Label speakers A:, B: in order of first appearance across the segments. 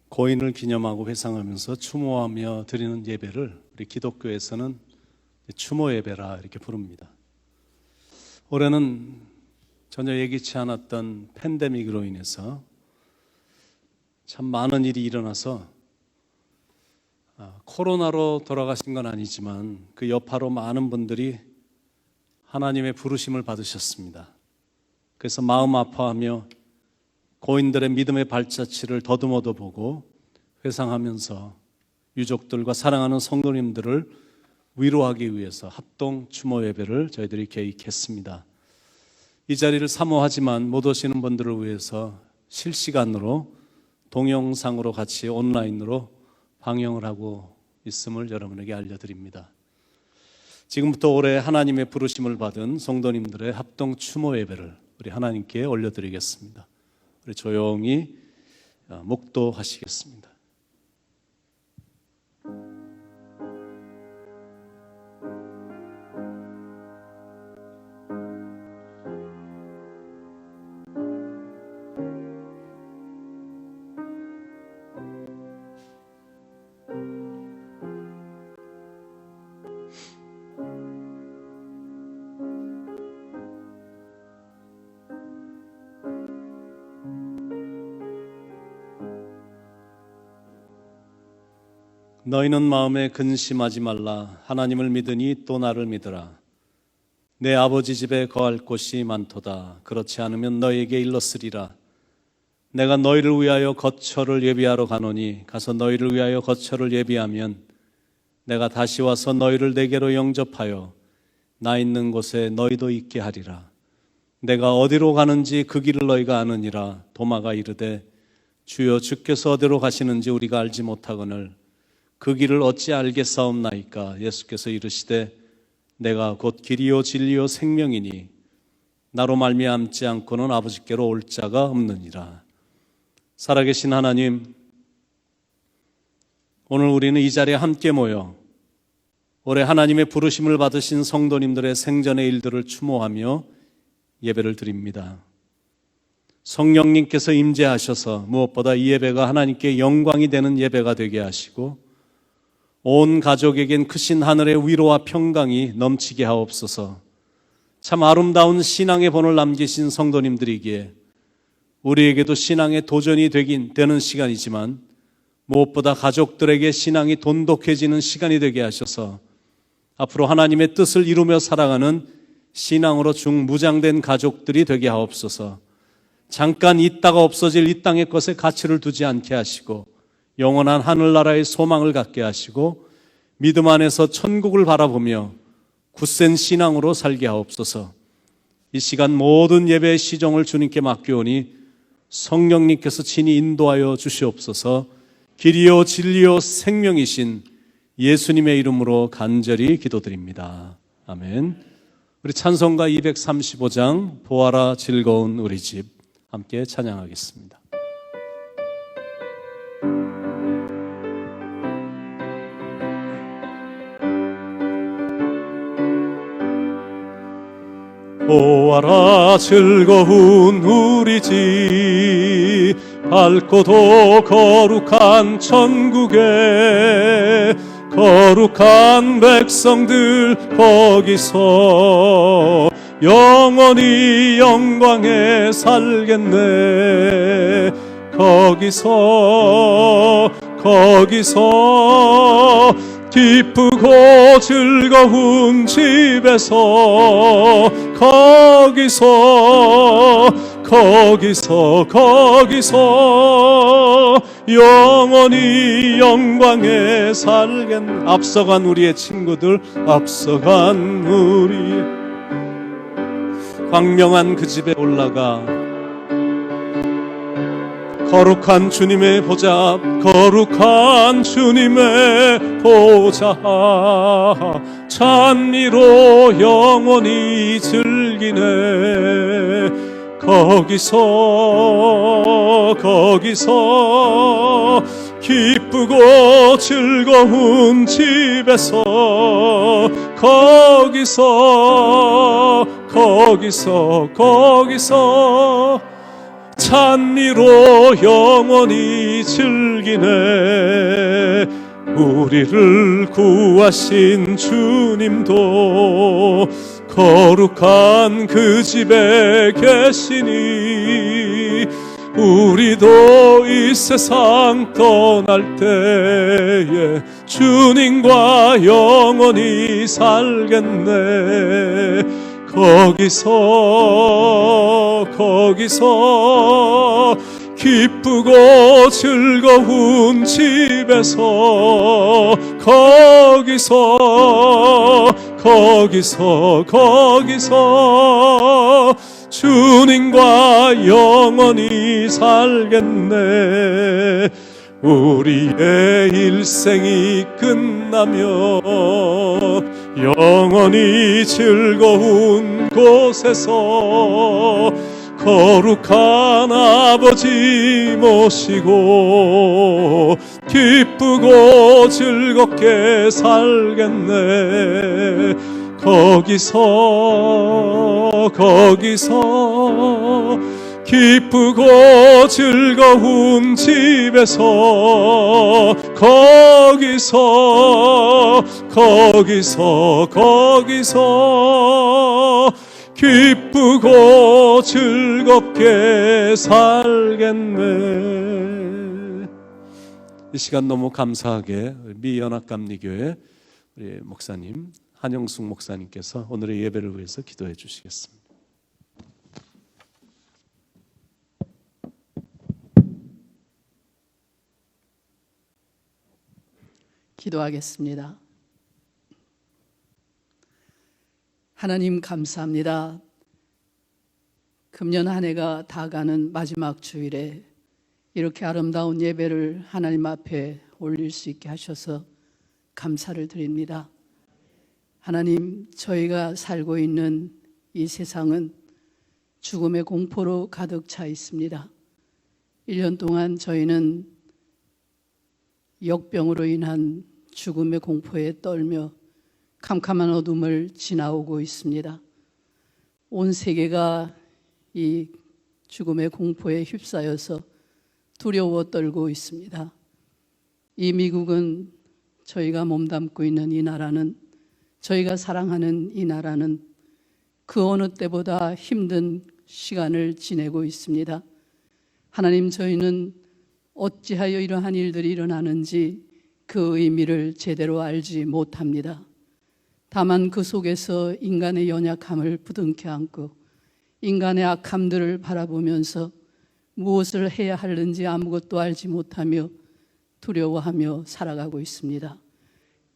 A: 고인을 기념하고 회상하면서 추모하며 드리는 예배를 우리 기독교에서는 추모 예배라 이렇게 부릅니다. 올해는 전혀 예기치 않았던 팬데믹으로 인해서 참 많은 일이 일어나서 코로나로 돌아가신 건 아니지만 그 여파로 많은 분들이 하나님의 부르심을 받으셨습니다. 그래서 마음 아파하며 고인들의 믿음의 발자취를 더듬어도 보고 회상하면서 유족들과 사랑하는 성도님들을 위로하기 위해서 합동 추모 예배를 저희들이 계획했습니다. 이 자리를 사모하지만 못 오시는 분들을 위해서 실시간으로 동영상으로 같이 온라인으로 방영을 하고 있음을 여러분에게 알려드립니다. 지금부터 올해 하나님의 부르심을 받은 성도님들의 합동 추모 예배를 우리 하나님께 올려드리겠습니다. 우리 조용히 묵도하시겠습니다. 너희는 마음에 근심하지 말라. 하나님을 믿으니 또 나를 믿으라. 내 아버지 집에 거할 곳이 많도다. 그렇지 않으면 너희에게 일렀으리라. 내가 너희를 위하여 거처를 예비하러 가노니 가서 너희를 위하여 거처를 예비하면 내가 다시 와서 너희를 내게로 영접하여 나 있는 곳에 너희도 있게 하리라. 내가 어디로 가는지 그 길을 너희가 아느니라. 도마가 이르되 주여 주께서 어디로 가시는지 우리가 알지 못하거늘 그 길을 어찌 알겠사옵나이까. 예수께서 이르시되 내가 곧 길이요 진리요 생명이니 나로 말미암지 않고는 아버지께로 올 자가 없느니라. 살아계신 하나님, 오늘 우리는 이 자리에 함께 모여 올해 하나님의 부르심을 받으신 성도님들의 생전의 일들을 추모하며 예배를 드립니다. 성령님께서 임재하셔서 무엇보다 이 예배가 하나님께 영광이 되는 예배가 되게 하시고 온 가족에겐 크신 하늘의 위로와 평강이 넘치게 하옵소서. 참 아름다운 신앙의 본을 남기신 성도님들이기에 우리에게도 신앙의 도전이 되는 시간이지만 무엇보다 가족들에게 신앙이 돈독해지는 시간이 되게 하셔서 앞으로 하나님의 뜻을 이루며 살아가는 신앙으로 중무장된 가족들이 되게 하옵소서. 잠깐 있다가 없어질 이 땅의 것에 가치를 두지 않게 하시고 영원한 하늘나라의 소망을 갖게 하시고 믿음 안에서 천국을 바라보며 굳센 신앙으로 살게 하옵소서. 이 시간 모든 예배의 시종을 주님께 맡기오니 성령님께서 친히 인도하여 주시옵소서. 길이요 진리요 생명이신 예수님의 이름으로 간절히 기도드립니다. 아멘. 우리 찬송가 235장 보아라 즐거운 우리 집 함께 찬양하겠습니다. 보아라 즐거운 우리 집 밝고도 거룩한 천국에 거룩한 백성들 거기서 영원히 영광에 살겠네. 거기서 기쁘고 즐거운 집에서 거기서 영원히 영광에 살겠네. 앞서간 우리의 친구들, 앞서간 우리 광명한 그 집에 올라가 거룩한 주님의 보좌, 거룩한 주님의 보좌 찬미로 영원히 즐기네. 거기서 기쁘고 즐거운 집에서 거기서 찬미로 영원히 즐기네. 우리를 구하신 주님도 거룩한 그 집에 계시니 우리도 이 세상 떠날 때에 주님과 영원히 살겠네. 거기서 기쁘고 즐거운 집에서 거기서 주님과 영원히 살겠네. 우리의 일생이 끝나면 영원히 즐거운 곳에서 거룩한 아버지 모시고 기쁘고 즐겁게 살겠네. 거기서 기쁘고 즐거운 집에서 거기서 기쁘고 즐겁게 살겠네. 이 시간 너무 감사하게 미연합감리교회 우리 목사님 한영숙 목사님께서 오늘의 예배를 위해서 기도해 주시겠습니다.
B: 기도하겠습니다. 하나님 감사합니다. 금년 한 해가 다 가는 마지막 주일에 이렇게 아름다운 예배를 하나님 앞에 올릴 수 있게 하셔서 감사를 드립니다. 하나님, 저희가 살고 있는 이 세상은 죽음의 공포로 가득 차 있습니다. 1년 동안 저희는 역병으로 인한 죽음의 공포에 떨며 캄캄한 어둠을 지나오고 있습니다. 온 세계가 이 죽음의 공포에 휩싸여서 두려워 떨고 있습니다. 이 미국은, 저희가 몸담고 있는 이 나라는, 저희가 사랑하는 이 나라는 그 어느 때보다 힘든 시간을 지내고 있습니다. 하나님, 저희는 어찌하여 이러한 일들이 일어나는지 그 의미를 제대로 알지 못합니다. 다만 그 속에서 인간의 연약함을 부둥켜 안고 인간의 악함들을 바라보면서 무엇을 해야 하는지 아무것도 알지 못하며 두려워하며 살아가고 있습니다.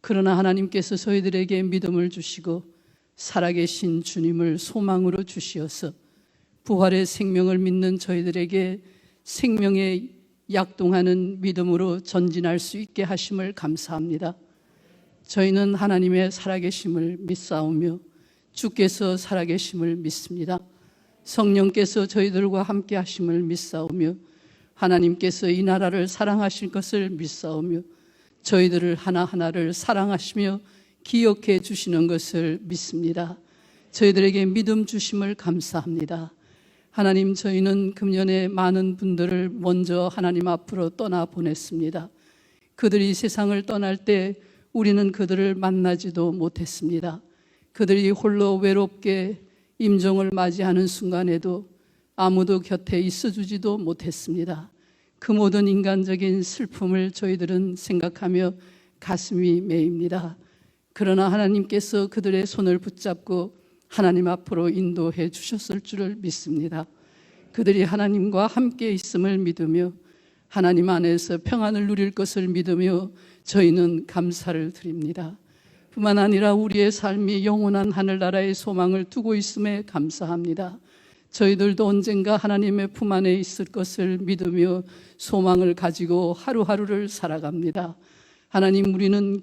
B: 그러나 하나님께서 저희들에게 믿음을 주시고 살아계신 주님을 소망으로 주시어서 부활의 생명을 믿는 저희들에게 생명의 약동하는 믿음으로 전진할 수 있게 하심을 감사합니다. 저희는 하나님의 살아계심을 믿사오며 주께서 살아계심을 믿습니다. 성령께서 저희들과 함께 하심을 믿사오며 하나님께서 이 나라를 사랑하실 것을 믿사오며 저희들을 하나하나를 사랑하시며 기억해 주시는 것을 믿습니다. 저희들에게 믿음 주심을 감사합니다. 하나님, 저희는 금년에 많은 분들을 먼저 하나님 앞으로 떠나 보냈습니다. 그들이 세상을 떠날 때 우리는 그들을 만나지도 못했습니다. 그들이 홀로 외롭게 임종을 맞이하는 순간에도 아무도 곁에 있어주지도 못했습니다. 그 모든 인간적인 슬픔을 저희들은 생각하며 가슴이 메입니다. 그러나 하나님께서 그들의 손을 붙잡고 하나님 앞으로 인도해 주셨을 줄을 믿습니다. 그들이 하나님과 함께 있음을 믿으며 하나님 안에서 평안을 누릴 것을 믿으며 저희는 감사를 드립니다. 뿐만 아니라 우리의 삶이 영원한 하늘나라의 소망을 두고 있음에 감사합니다. 저희들도 언젠가 하나님의 품 안에 있을 것을 믿으며 소망을 가지고 하루하루를 살아갑니다. 하나님, 우리는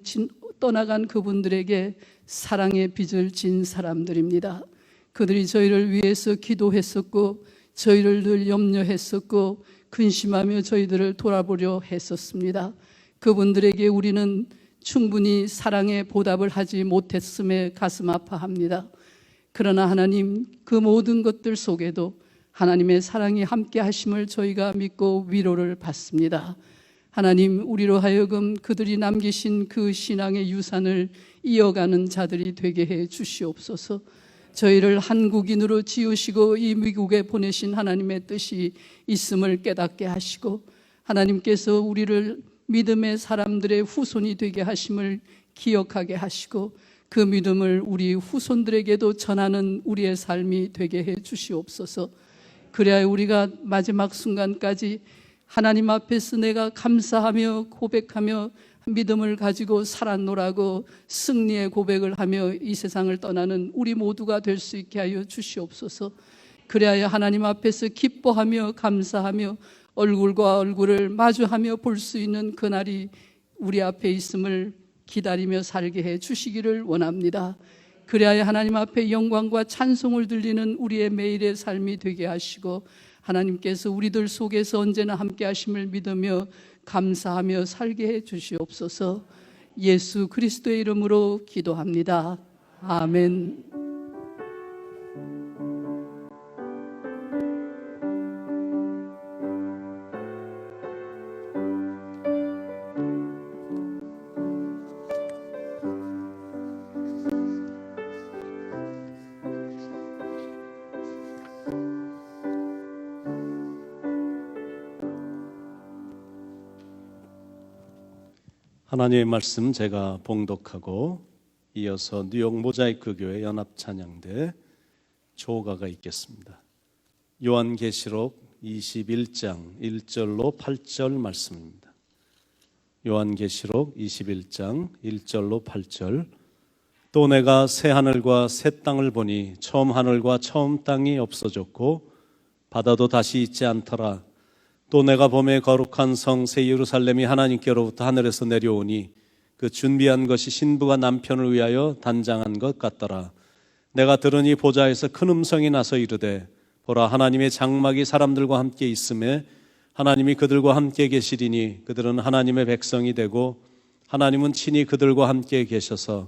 B: 떠나간 그분들에게 사랑의 빚을 진 사람들입니다. 그들이 저희를 위해서 기도했었고 저희를 늘 염려했었고 근심하며 저희들을 돌아보려 했었습니다. 그분들에게 우리는 충분히 사랑의 보답을 하지 못했음에 가슴 아파합니다. 그러나 하나님, 그 모든 것들 속에도 하나님의 사랑이 함께 하심을 저희가 믿고 위로를 받습니다. 하나님, 우리로 하여금 그들이 남기신 그 신앙의 유산을 이어가는 자들이 되게 해 주시옵소서. 저희를 한국인으로 지으시고 이 미국에 보내신 하나님의 뜻이 있음을 깨닫게 하시고, 하나님께서 우리를 믿음의 사람들의 후손이 되게 하심을 기억하게 하시고, 그 믿음을 우리 후손들에게도 전하는 우리의 삶이 되게 해 주시옵소서. 그래야 우리가 마지막 순간까지 하나님 앞에서 내가 감사하며 고백하며 믿음을 가지고 살았노라고 승리의 고백을 하며 이 세상을 떠나는 우리 모두가 될 수 있게 하여 주시옵소서. 그래야 하나님 앞에서 기뻐하며 감사하며 얼굴과 얼굴을 마주하며 볼 수 있는 그날이 우리 앞에 있음을 기다리며 살게 해 주시기를 원합니다. 그래야 하나님 앞에 영광과 찬송을 들리는 우리의 매일의 삶이 되게 하시고, 하나님께서 우리들 속에서 언제나 함께 하심을 믿으며 감사하며 살게 해 주시옵소서. 예수 그리스도의 이름으로 기도합니다. 아멘.
A: 하나님의 말씀 제가 봉독하고 이어서 뉴욕 모자이크 교회 연합 찬양대 조가가 있겠습니다. 요한계시록 21장 1절로 8절 말씀입니다. 요한계시록 21장 1절로 8절. 또 내가 새 하늘과 새 땅을 보니 처음 하늘과 처음 땅이 없어졌고 바다도 다시 있지 않더라. 또 내가 봄에 거룩한 성 새 예루살렘이 하나님께로부터 하늘에서 내려오니 그 준비한 것이 신부가 남편을 위하여 단장한 것 같더라. 내가 들으니 보좌에서 큰 음성이 나서 이르되 보라, 하나님의 장막이 사람들과 함께 있음에 하나님이 그들과 함께 계시리니 그들은 하나님의 백성이 되고 하나님은 친히 그들과 함께 계셔서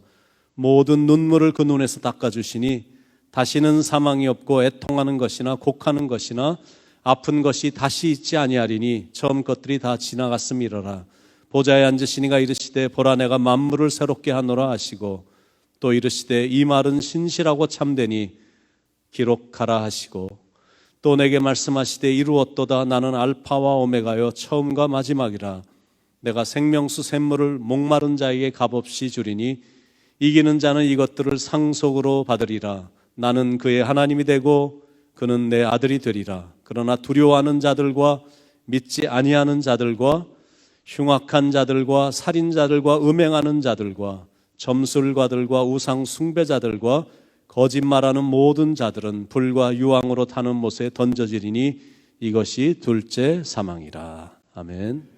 A: 모든 눈물을 그 눈에서 닦아주시니 다시는 사망이 없고 애통하는 것이나 곡하는 것이나 아픈 것이 다시 있지 아니하리니 처음 것들이 다 지나갔음이로라. 보좌에 앉으시니가 이르시되 보라, 내가 만물을 새롭게 하노라 하시고 또 이르시되 이 말은 신실하고 참되니 기록하라 하시고 또 내게 말씀하시되 이루었도다. 나는 알파와 오메가요 처음과 마지막이라. 내가 생명수 샘물을 목마른 자에게 값없이 주리니 이기는 자는 이것들을 상속으로 받으리라. 나는 그의 하나님이 되고 그는 내 아들이 되리라. 그러나 두려워하는 자들과 믿지 아니하는 자들과 흉악한 자들과 살인자들과 음행하는 자들과 점술가들과 우상 숭배자들과 거짓말하는 모든 자들은 불과 유황으로 타는 못에 던져지리니 이것이 둘째 사망이라. 아멘.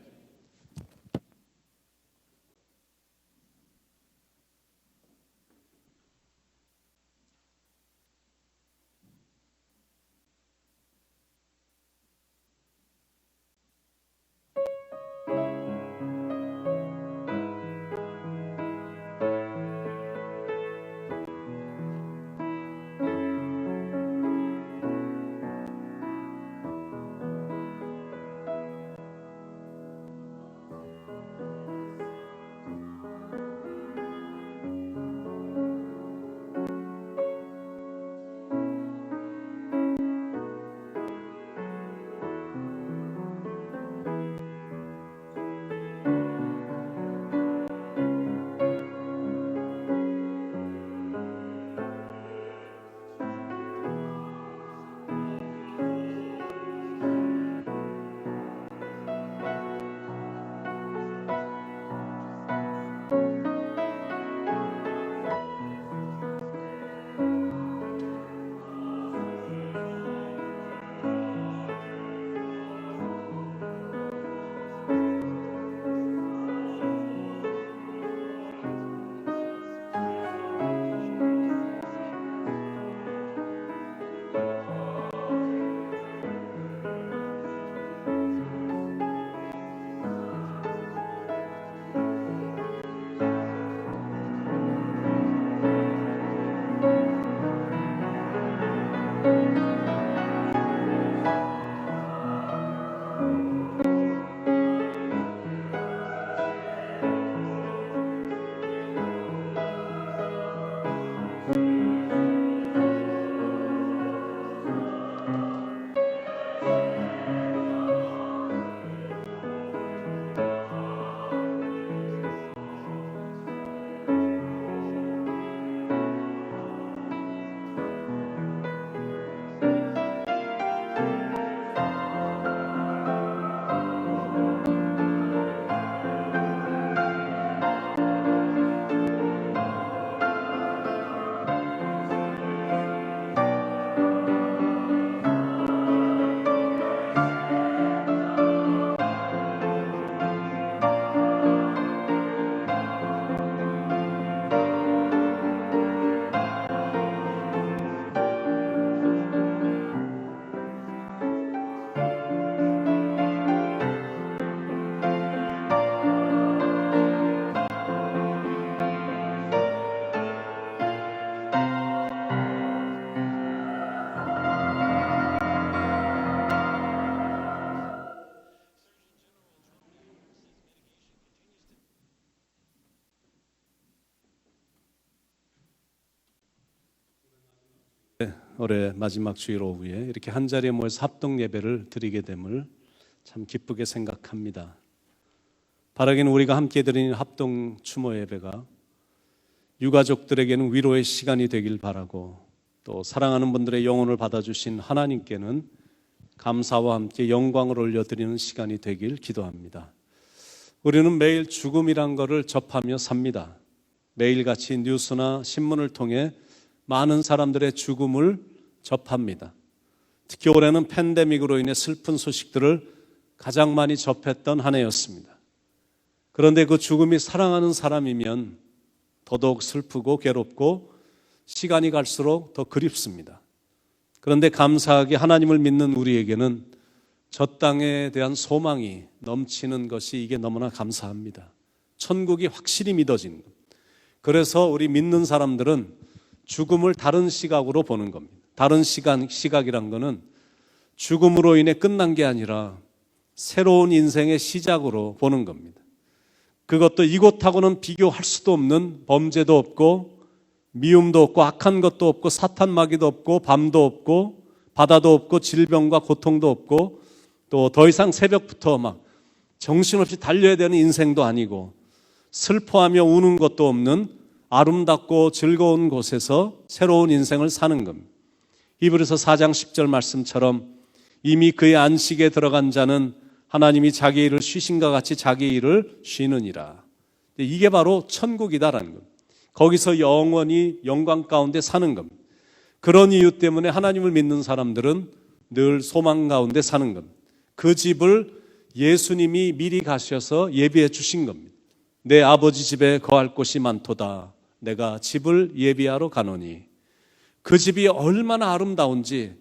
A: 올해 마지막 주일 오후에 이렇게 한자리에 모여서 합동 예배를 드리게 됨을 참 기쁘게 생각합니다. 바라기는 우리가 함께 드리는 합동 추모 예배가 유가족들에게는 위로의 시간이 되길 바라고, 또 사랑하는 분들의 영혼을 받아주신 하나님께는 감사와 함께 영광을 올려드리는 시간이 되길 기도합니다. 우리는 매일 죽음이란 것을 접하며 삽니다. 매일같이 뉴스나 신문을 통해 많은 사람들의 죽음을 접합니다. 특히 올해는 팬데믹으로 인해 슬픈 소식들을 가장 많이 접했던 한 해였습니다. 그런데 그 죽음이 사랑하는 사람이면 더더욱 슬프고 괴롭고 시간이 갈수록 더 그립습니다. 그런데 감사하게 하나님을 믿는 우리에게는 저 땅에 대한 소망이 넘치는 것이 이게 너무나 감사합니다. 천국이 확실히 믿어지는 것. 그래서 우리 믿는 사람들은 죽음을 다른 시각으로 보는 겁니다. 다른 시각이란 거는 죽음으로 인해 끝난 게 아니라 새로운 인생의 시작으로 보는 겁니다. 그것도 이곳하고는 비교할 수도 없는 범죄도 없고 미움도 없고 악한 것도 없고 사탄 마귀도 없고 밤도 없고 바다도 없고 질병과 고통도 없고 또 더 이상 새벽부터 막 정신없이 달려야 되는 인생도 아니고 슬퍼하며 우는 것도 없는 아름답고 즐거운 곳에서 새로운 인생을 사는 겁니다. 히브리서 4장 10절 말씀처럼 이미 그의 안식에 들어간 자는 하나님이 자기 일을 쉬신과 같이 자기 일을 쉬느니라. 이게 바로 천국이다라는 겁니다. 거기서 영원히 영광 가운데 사는 겁니다. 그런 이유 때문에 하나님을 믿는 사람들은 늘 소망 가운데 사는 겁니다. 그 집을 예수님이 미리 가셔서 예비해 주신 겁니다. 내 아버지 집에 거할 곳이 많도다. 내가 집을 예비하러 가노니. 그 집이 얼마나 아름다운지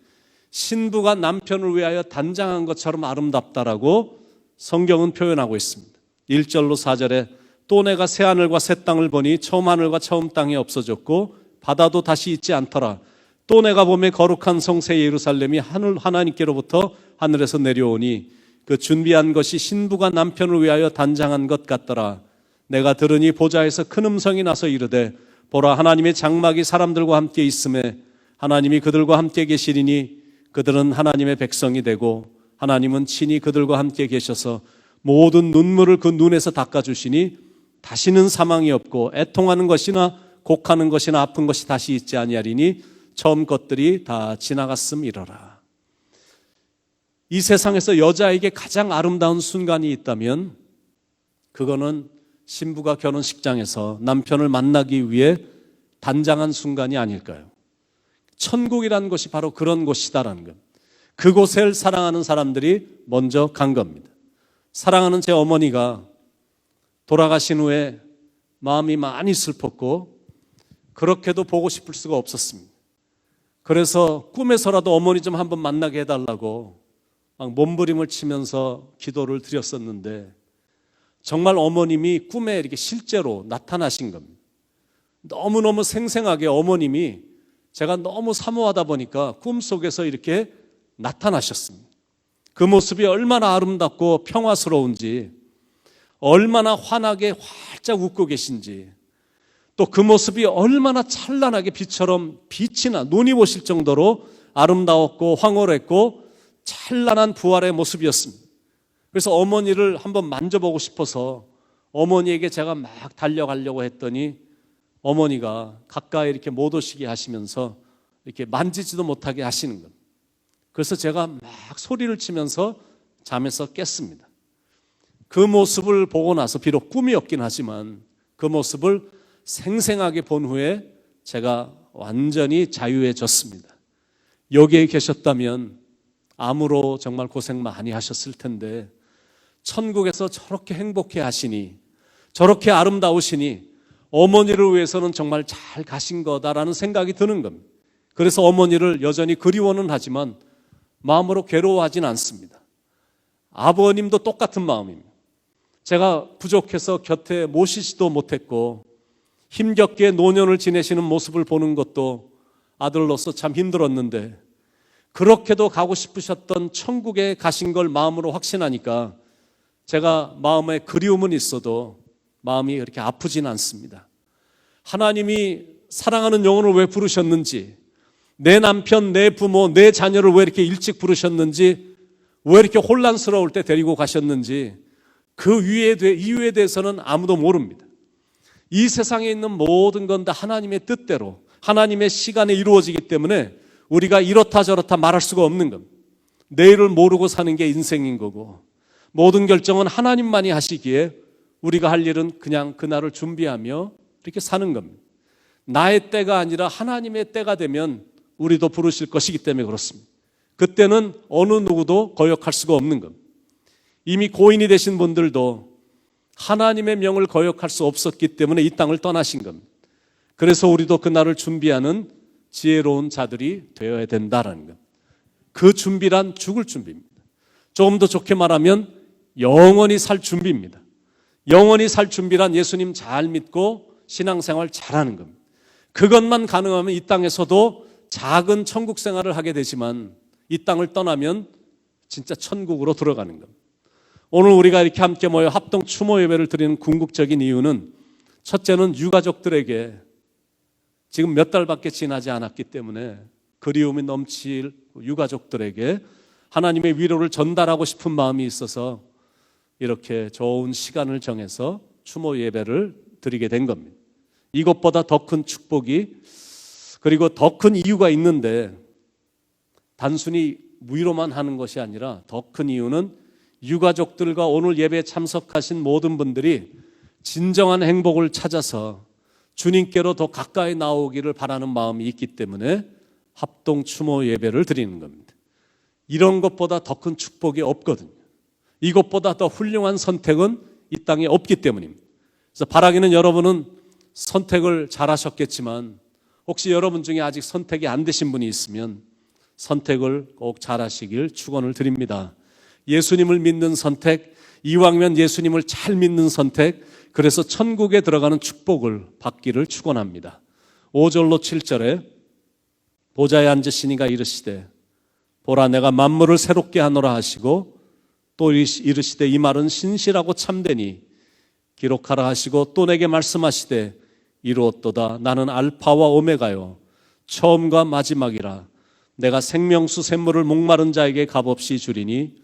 A: 신부가 남편을 위하여 단장한 것처럼 아름답다라고 성경은 표현하고 있습니다. 1절로 4절에 또 내가 새 하늘과 새 땅을 보니 처음 하늘과 처음 땅이 없어졌고 바다도 다시 있지 않더라. 또 내가 보매 거룩한 성새 예루살렘이 하나님께로부터 하늘에서 내려오니 그 준비한 것이 신부가 남편을 위하여 단장한 것 같더라. 내가 들으니 보좌에서 큰 음성이 나서 이르되 보라 하나님의 장막이 사람들과 함께 있음에 하나님이 그들과 함께 계시리니 그들은 하나님의 백성이 되고 하나님은 친히 그들과 함께 계셔서 모든 눈물을 그 눈에서 닦아주시니 다시는 사망이 없고 애통하는 것이나 곡하는 것이나 아픈 것이 다시 있지 아니하리니 처음 것들이 다 지나갔음이러라. 이 세상에서 여자에게 가장 아름다운 순간이 있다면 그거는 신부가 결혼식장에서 남편을 만나기 위해 단장한 순간이 아닐까요? 천국이라는 것이 바로 그런 곳이다라는 것. 그곳을 사랑하는 사람들이 먼저 간 겁니다. 사랑하는 제 어머니가 돌아가신 후에 마음이 많이 슬펐고 그렇게도 보고 싶을 수가 없었습니다. 그래서 꿈에서라도 어머니 좀 한번 만나게 해달라고 막 몸부림을 치면서 기도를 드렸었는데 정말 어머님이 꿈에 이렇게 실제로 나타나신 겁니다. 너무너무 생생하게 어머님이 제가 너무 사모하다 보니까 꿈속에서 이렇게 나타나셨습니다. 그 모습이 얼마나 아름답고 평화스러운지, 얼마나 환하게 활짝 웃고 계신지, 또 그 모습이 얼마나 찬란하게 빛처럼 빛이 나 눈이 보실 정도로 아름다웠고 황홀했고 찬란한 부활의 모습이었습니다. 그래서 어머니를 한번 만져보고 싶어서 어머니에게 제가 막 달려가려고 했더니 어머니가 가까이 이렇게 못 오시게 하시면서 이렇게 만지지도 못하게 하시는 겁니다. 그래서 제가 막 소리를 치면서 잠에서 깼습니다. 그 모습을 보고 나서 비록 꿈이었긴 하지만 그 모습을 생생하게 본 후에 제가 완전히 자유해졌습니다. 여기에 계셨다면 암으로 정말 고생 많이 하셨을 텐데 천국에서 저렇게 행복해 하시니 저렇게 아름다우시니 어머니를 위해서는 정말 잘 가신 거다라는 생각이 드는 겁니다. 그래서 어머니를 여전히 그리워는 하지만 마음으로 괴로워하진 않습니다. 아버님도 똑같은 마음입니다. 제가 부족해서 곁에 모시지도 못했고 힘겹게 노년을 지내시는 모습을 보는 것도 아들로서 참 힘들었는데 그렇게도 가고 싶으셨던 천국에 가신 걸 마음으로 확신하니까 제가 마음에 그리움은 있어도 마음이 그렇게 아프진 않습니다. 하나님이 사랑하는 영혼을 왜 부르셨는지, 내 남편, 내 부모, 내 자녀를 왜 이렇게 일찍 부르셨는지, 왜 이렇게 혼란스러울 때 데리고 가셨는지 그 이유에 대해서는 아무도 모릅니다. 이 세상에 있는 모든 건 다 하나님의 뜻대로 하나님의 시간에 이루어지기 때문에 우리가 이렇다 저렇다 말할 수가 없는 겁니다. 내일을 모르고 사는 게 인생인 거고, 모든 결정은 하나님만이 하시기에 우리가 할 일은 그냥 그날을 준비하며 이렇게 사는 겁니다. 나의 때가 아니라 하나님의 때가 되면 우리도 부르실 것이기 때문에 그렇습니다. 그때는 어느 누구도 거역할 수가 없는 겁니다. 이미 고인이 되신 분들도 하나님의 명을 거역할 수 없었기 때문에 이 땅을 떠나신 겁니다. 그래서 우리도 그날을 준비하는 지혜로운 자들이 되어야 된다라는 것. 그 준비란 죽을 준비입니다. 조금 더 좋게 말하면 영원히 살 준비입니다. 영원히 살 준비란 예수님 잘 믿고 신앙생활 잘하는 겁니다. 그것만 가능하면 이 땅에서도 작은 천국 생활을 하게 되지만 이 땅을 떠나면 진짜 천국으로 들어가는 겁니다. 오늘 우리가 이렇게 함께 모여 합동 추모 예배를 드리는 궁극적인 이유는, 첫째는 유가족들에게 지금 몇 달밖에 지나지 않았기 때문에 그리움이 넘칠 유가족들에게 하나님의 위로를 전달하고 싶은 마음이 있어서 이렇게 좋은 시간을 정해서 추모 예배를 드리게 된 겁니다. 이것보다 더 큰 축복이, 그리고 더 큰 이유가 있는데 단순히 위로만 하는 것이 아니라 더 큰 이유는 유가족들과 오늘 예배에 참석하신 모든 분들이 진정한 행복을 찾아서 주님께로 더 가까이 나오기를 바라는 마음이 있기 때문에 합동 추모 예배를 드리는 겁니다. 이런 것보다 더 큰 축복이 없거든요. 이것보다 더 훌륭한 선택은 이 땅에 없기 때문입니다. 그래서 바라기는 여러분은 선택을 잘하셨겠지만 혹시 여러분 중에 아직 선택이 안 되신 분이 있으면 선택을 꼭 잘하시길 축원을 드립니다. 예수님을 믿는 선택, 이왕이면 예수님을 잘 믿는 선택, 그래서 천국에 들어가는 축복을 받기를 축원합니다. 5절로 7절에 보좌에 앉으시니가 이르시되 보라 내가 만물을 새롭게 하노라 하시고 또 이르시되 이 말은 신실하고 참되니 기록하라 하시고 또 내게 말씀하시되 이루었도다. 나는 알파와 오메가요 처음과 마지막이라. 내가 생명수 샘물을 목마른 자에게 값없이 주리니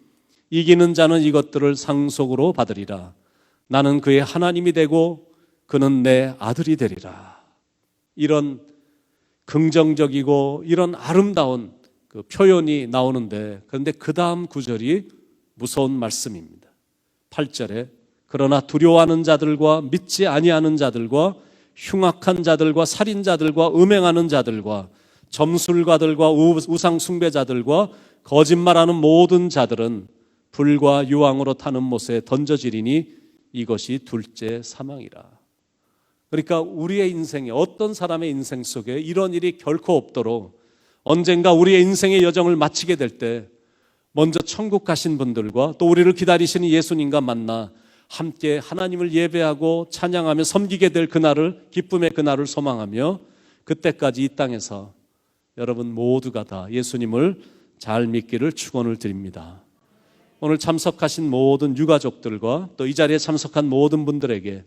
A: 이기는 자는 이것들을 상속으로 받으리라. 나는 그의 하나님이 되고 그는 내 아들이 되리라. 이런 긍정적이고 이런 아름다운 그 표현이 나오는데, 그런데 그 다음 구절이 무서운 말씀입니다. 8절에 그러나 두려워하는 자들과 믿지 아니하는 자들과 흉악한 자들과 살인자들과 음행하는 자들과 점술가들과 우상 숭배자들과 거짓말하는 모든 자들은 불과 유황으로 타는 못에 던져지리니 이것이 둘째 사망이라. 그러니까 우리의 인생에, 어떤 사람의 인생 속에 이런 일이 결코 없도록 언젠가 우리의 인생의 여정을 마치게 될 때 먼저 천국 가신 분들과 또 우리를 기다리시는 예수님과 만나 함께 하나님을 예배하고 찬양하며 섬기게 될 그날을, 기쁨의 그날을 소망하며 그때까지 이 땅에서 여러분 모두가 다 예수님을 잘 믿기를 축원을 드립니다. 오늘 참석하신 모든 유가족들과 또 이 자리에 참석한 모든 분들에게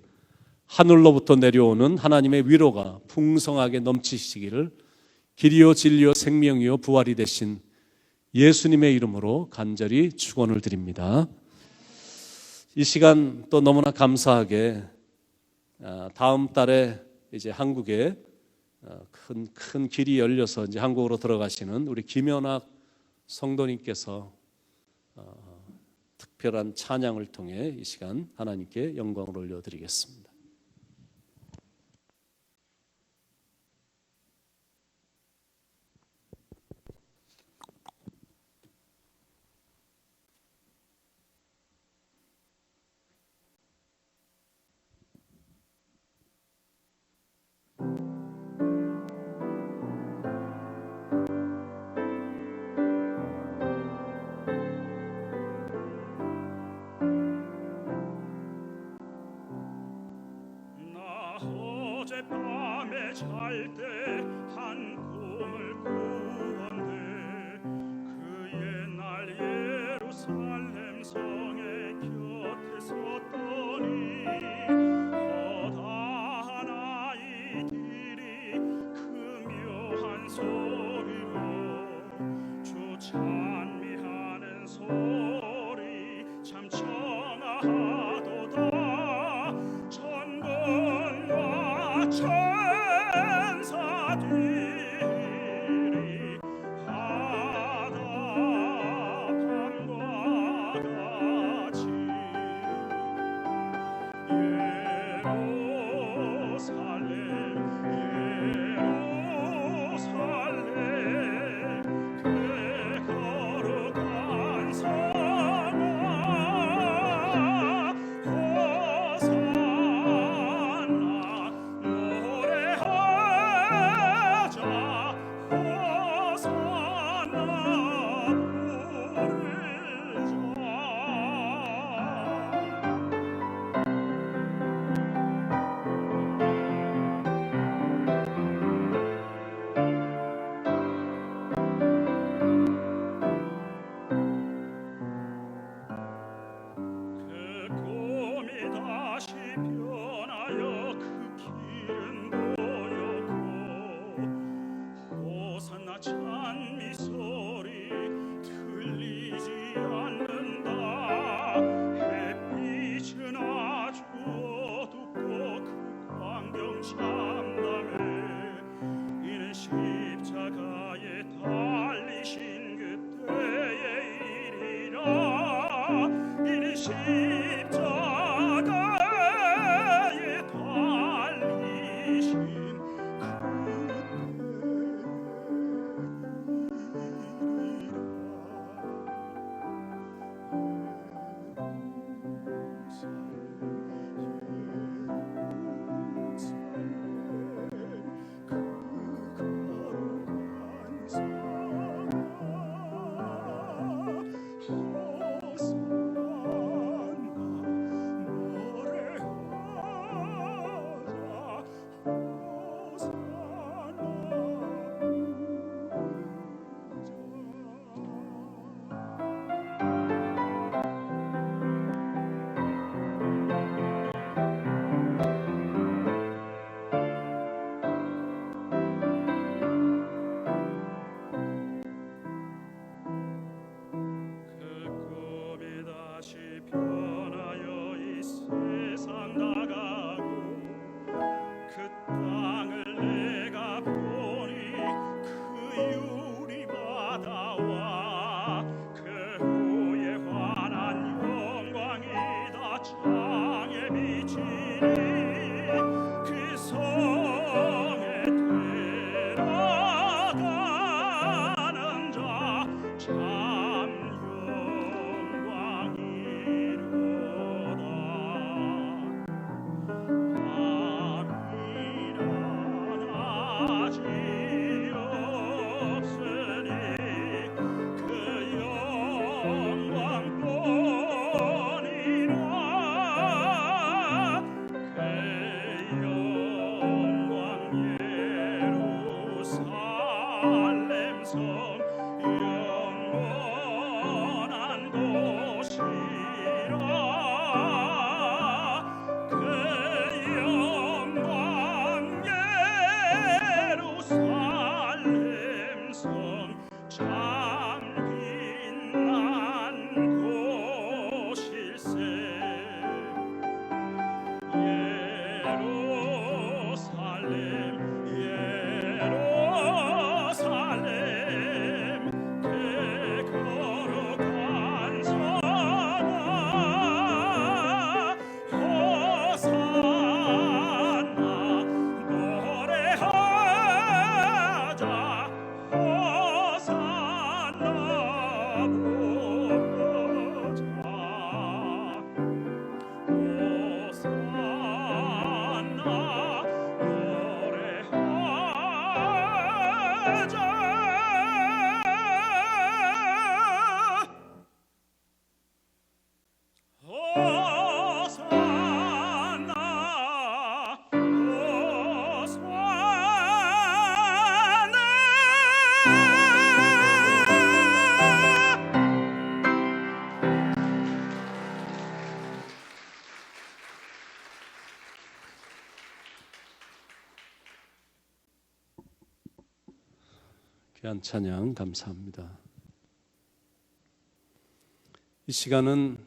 A: 하늘로부터 내려오는 하나님의 위로가 풍성하게 넘치시기를 길이요 진리요 생명이요 부활이 되신 예수님의 이름으로 간절히 축원을 드립니다. 이 시간 또 너무나 감사하게 다음 달에 이제 한국에 큰 길이 열려서 이제 한국으로 들어가시는 우리 김연학 성도님께서 특별한 찬양을 통해 이 시간 하나님께 영광을 올려드리겠습니다.
C: 어젯밤에 잘 때 한 꿈을 꾸었네. 그 옛날 예루살렘 성의 곁에 섰더니 커다란 아이들이 그 묘한 소리
A: 귀한 찬양 감사합니다. 이 시간은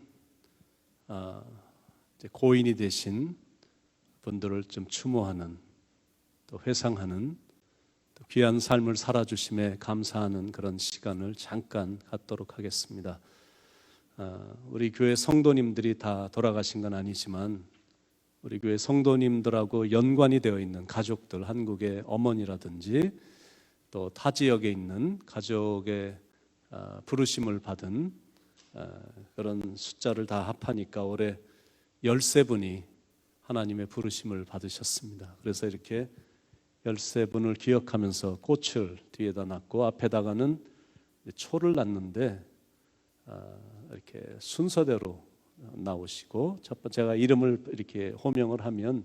A: 이제 고인이 되신 분들을 좀 추모하는, 또 회상하는, 또 귀한 삶을 살아주심에 감사하는 그런 시간을 잠깐 갖도록 하겠습니다. 우리 교회 성도님들이 다 돌아가신 건 아니지만 우리 교회 성도님들하고 연관이 되어 있는 가족들, 한국의 어머니라든지 또 타 지역에 있는 가족의 부르심을 받은 그런 숫자를 다 합하니까 올해 13분이 하나님의 부르심을 받으셨습니다. 그래서 이렇게 13분을 기억하면서 꽃을 뒤에다 놨고 앞에다가는 초를 놨는데 이렇게 순서대로 나오시고, 첫 번째 제가 이름을 이렇게 호명을 하면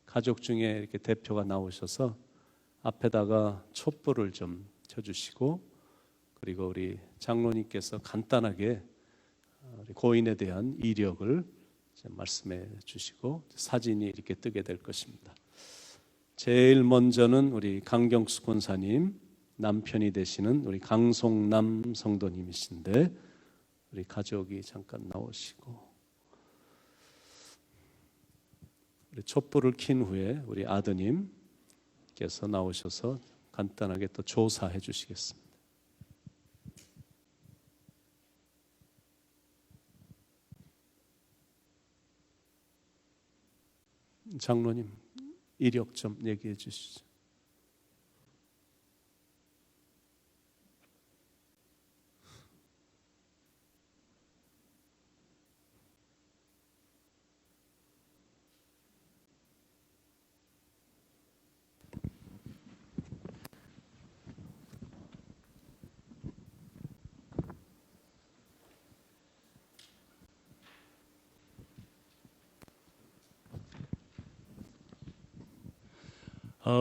A: 가족 중에 이렇게 대표가 나오셔서 앞에다가 촛불을 좀 켜주시고, 그리고 우리 장로님께서 간단하게 우리 고인에 대한 이력을 말씀해 주시고 사진이 이렇게 뜨게 될 것입니다. 제일 먼저는 우리 강경수 권사님 남편이 되시는 우리 강송남 성도님이신데 우리 가족이 잠깐 나오시고, 우리 촛불을 킨 후에 우리 아드님께서 나오셔서 간단하게 또 조사해 주시겠습니다. 장로님 이력 좀 얘기해 주시죠.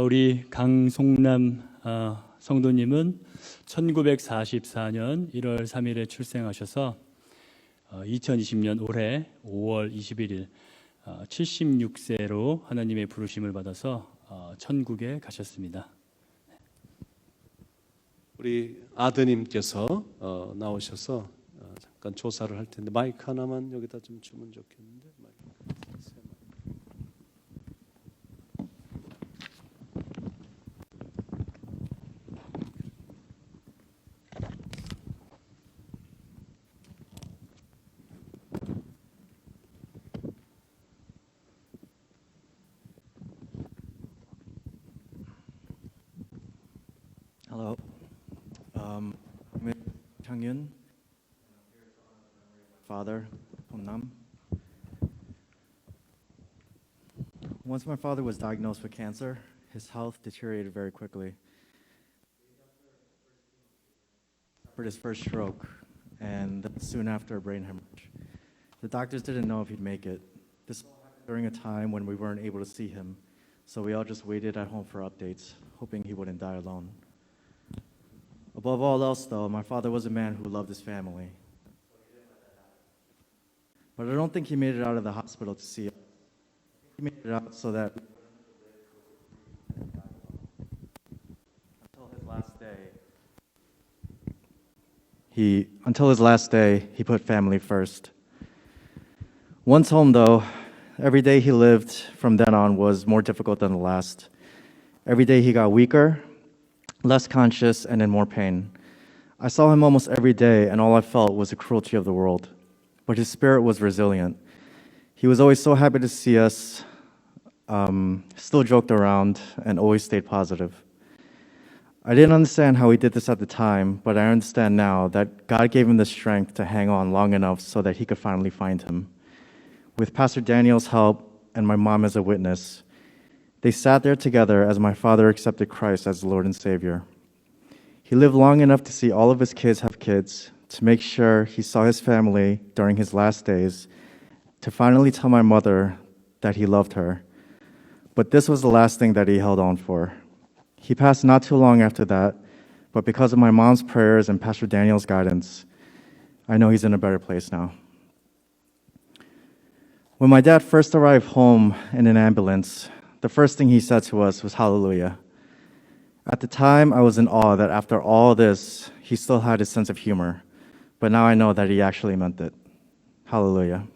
D: 우리 강송남 성도님은 1944년 1월 3일에 출생하셔서 2020년 올해 5월 21일 76세로 하나님의 부르심을 받아서 천국에 가셨습니다.
A: 우리 아드님께서 나오셔서 잠깐 조사를 할 텐데 마이크 하나만 여기다 좀 주면 좋겠는데.
E: Hello, I'm Changyun, father, Nam. Once my father was diagnosed with cancer, his health deteriorated very quickly. He suffered his first stroke, and soon after a brain hemorrhage. The doctors didn't know if he'd make it. This happened during a time when we weren't able to see him, so we all just waited at home for updates, hoping he wouldn't die alone. Above all else, though, my father was a man who loved his family. But I don't think he made it out of the hospital to see us. He made it out so that until his last day, he put family first. Once home, though, every day he lived from then on was more difficult than the last. Every day he got weaker, less conscious, and in more pain. I saw him almost every day, and all I felt was the cruelty of the world. But his spirit was resilient. He was always so happy to see us, still joked around, and always stayed positive. I didn't understand how he did this at the time, but I understand now that God gave him the strength to hang on long enough so that he could finally find him. With Pastor Daniel's help and my mom as a witness, they sat there together as my father accepted Christ as Lord and Savior. He lived long enough to see all of his kids have kids, to make sure he saw his family during his last days, to finally tell my mother that he loved her. But this was the last thing that he held on for. He passed not too long after that, but because of my mom's prayers and Pastor Daniel's guidance, I know he's in a better place now. When my dad first arrived home in an ambulance, the first thing he said to us was hallelujah. At the time, I was in awe that after all this, he still had his sense of humor. But now I know that he actually meant it. Hallelujah.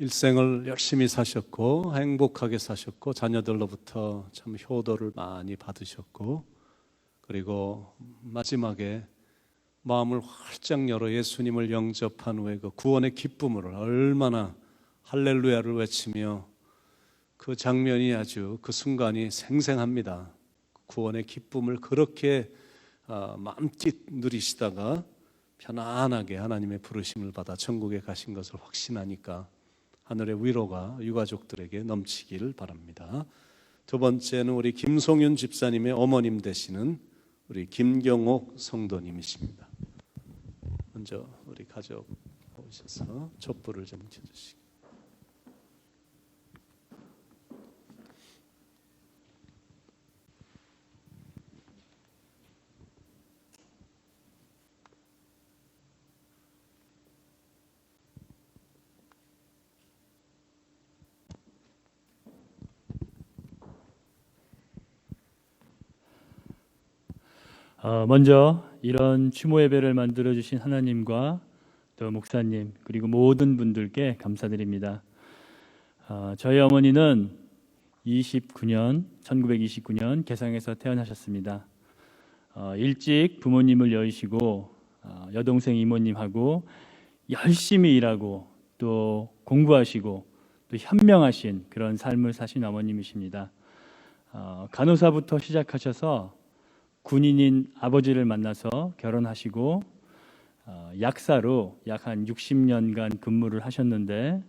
A: 일생을 열심히 사셨고 행복하게 사셨고 자녀들로부터 참 효도를 많이 받으셨고 그리고 마지막에 마음을 활짝 열어 예수님을 영접한 후에 그 구원의 기쁨을 얼마나 할렐루야를 외치며 그 장면이 아주 그 순간이 생생합니다. 구원의 기쁨을 그렇게 맘짓 누리시다가 편안하게 하나님의 부르심을 받아 천국에 가신 것을 확신하니까 하늘의 위로가 유가족들에게 넘치길 바랍니다. 두 번째는 우리 김송윤 집사님의 어머님 되시는 우리 김경옥 성도님이십니다. 먼저 우리 가족 오셔서 촛불을 좀 켜주시고.
D: 먼저 이런 추모 예배를 만들어 주신 하나님과 또 목사님 그리고 모든 분들께 감사드립니다. 저희 어머니는 1929년 개성에서 태어나셨습니다. 일찍 부모님을 여의시고 여동생 이모님하고 열심히 일하고 또 공부하시고 또 현명하신 그런 삶을 사신 어머님이십니다. 간호사부터 시작하셔서 군인인 아버지를 만나서 결혼하시고 약사로 약 한 60년간 근무를 하셨는데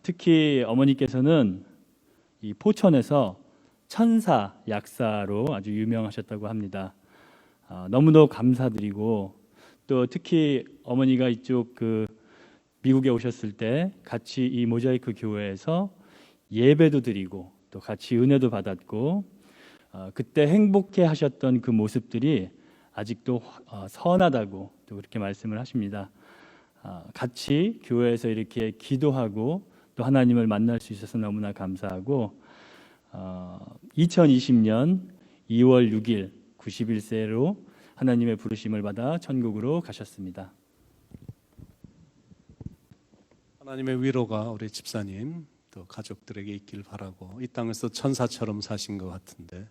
D: 특히 어머니께서는 이 포천에서 천사 약사로 아주 유명하셨다고 합니다. 너무도 감사드리고 또 특히 어머니가 이쪽 그 미국에 오셨을 때 같이 이 모자이크 교회에서 예배도 드리고 또 같이 은혜도 받았고 그때 행복해 하셨던 그 모습들이 아직도 선하다고 또 그렇게 말씀을 하십니다. 같이 교회에서 이렇게 기도하고 또 하나님을 만날 수 있어서 너무나 감사하고 2020년 2월 6일 91세로 하나님의 부르심을 받아 천국으로 가셨습니다.
A: 하나님의 위로가 우리 집사님 또 가족들에게 있길 바라고 이 땅에서 천사처럼 사신 것 같은데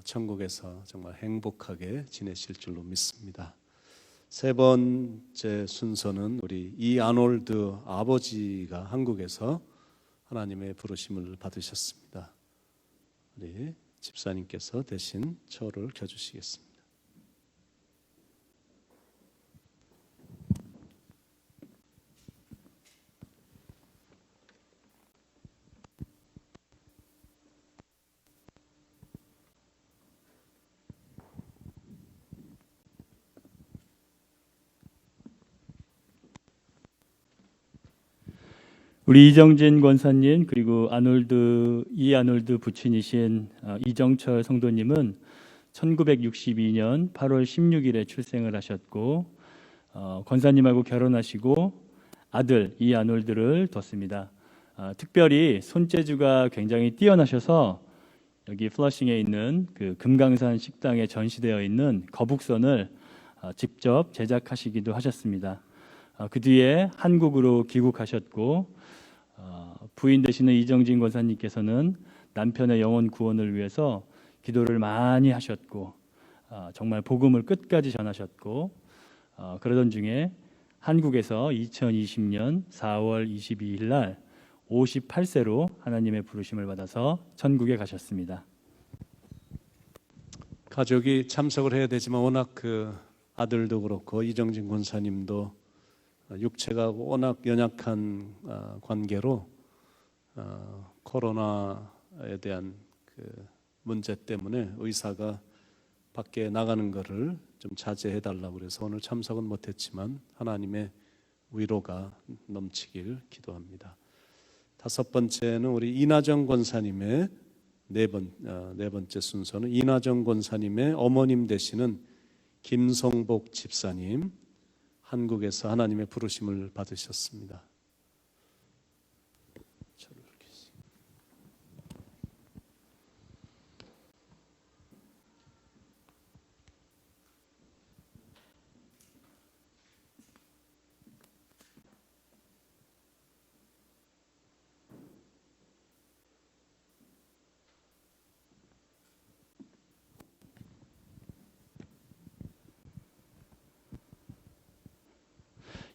A: 천국에서 정말 행복하게 지내실 줄로 믿습니다. 세 번째 순서는 우리 이아놀드 아버지가 한국에서 하나님의 부르심을 받으셨습니다. 우리 집사님께서 대신 초를 켜주시겠습니다.
D: 우리 이정진 권사님 그리고 이아놀드 부친이신 이정철 성도님은 1962년 8월 16일에 출생을 하셨고 권사님하고 결혼하시고 아들 이아놀드를 뒀습니다. 특별히 손재주가 굉장히 뛰어나셔서 여기 플러싱에 있는 그 금강산 식당에 전시되어 있는 거북선을 직접 제작하시기도 하셨습니다. 그 뒤에 한국으로 귀국하셨고 부인 되시는 이정진 권사님께서는 남편의 영혼 구원을 위해서 기도를 많이 하셨고 정말 복음을 끝까지 전하셨고 그러던 중에 한국에서 2020년 4월 22일 날 58세로 하나님의 부르심을 받아서 천국에 가셨습니다.
A: 가족이 참석을 해야 되지만 워낙 그 아들도 그렇고 이정진 권사님도 육체가 워낙 연약한 관계로 코로나에 대한 그 문제 때문에 의사가 밖에 나가는 것을 좀 자제해 달라고 그래서 오늘 참석은 못했지만 하나님의 위로가 넘치길 기도합니다. 다섯 번째는 우리 이나정 권사님의 네 번째 순서는 이나정 권사님의 어머님 되시는 김성복 집사님, 한국에서 하나님의 부르심을 받으셨습니다.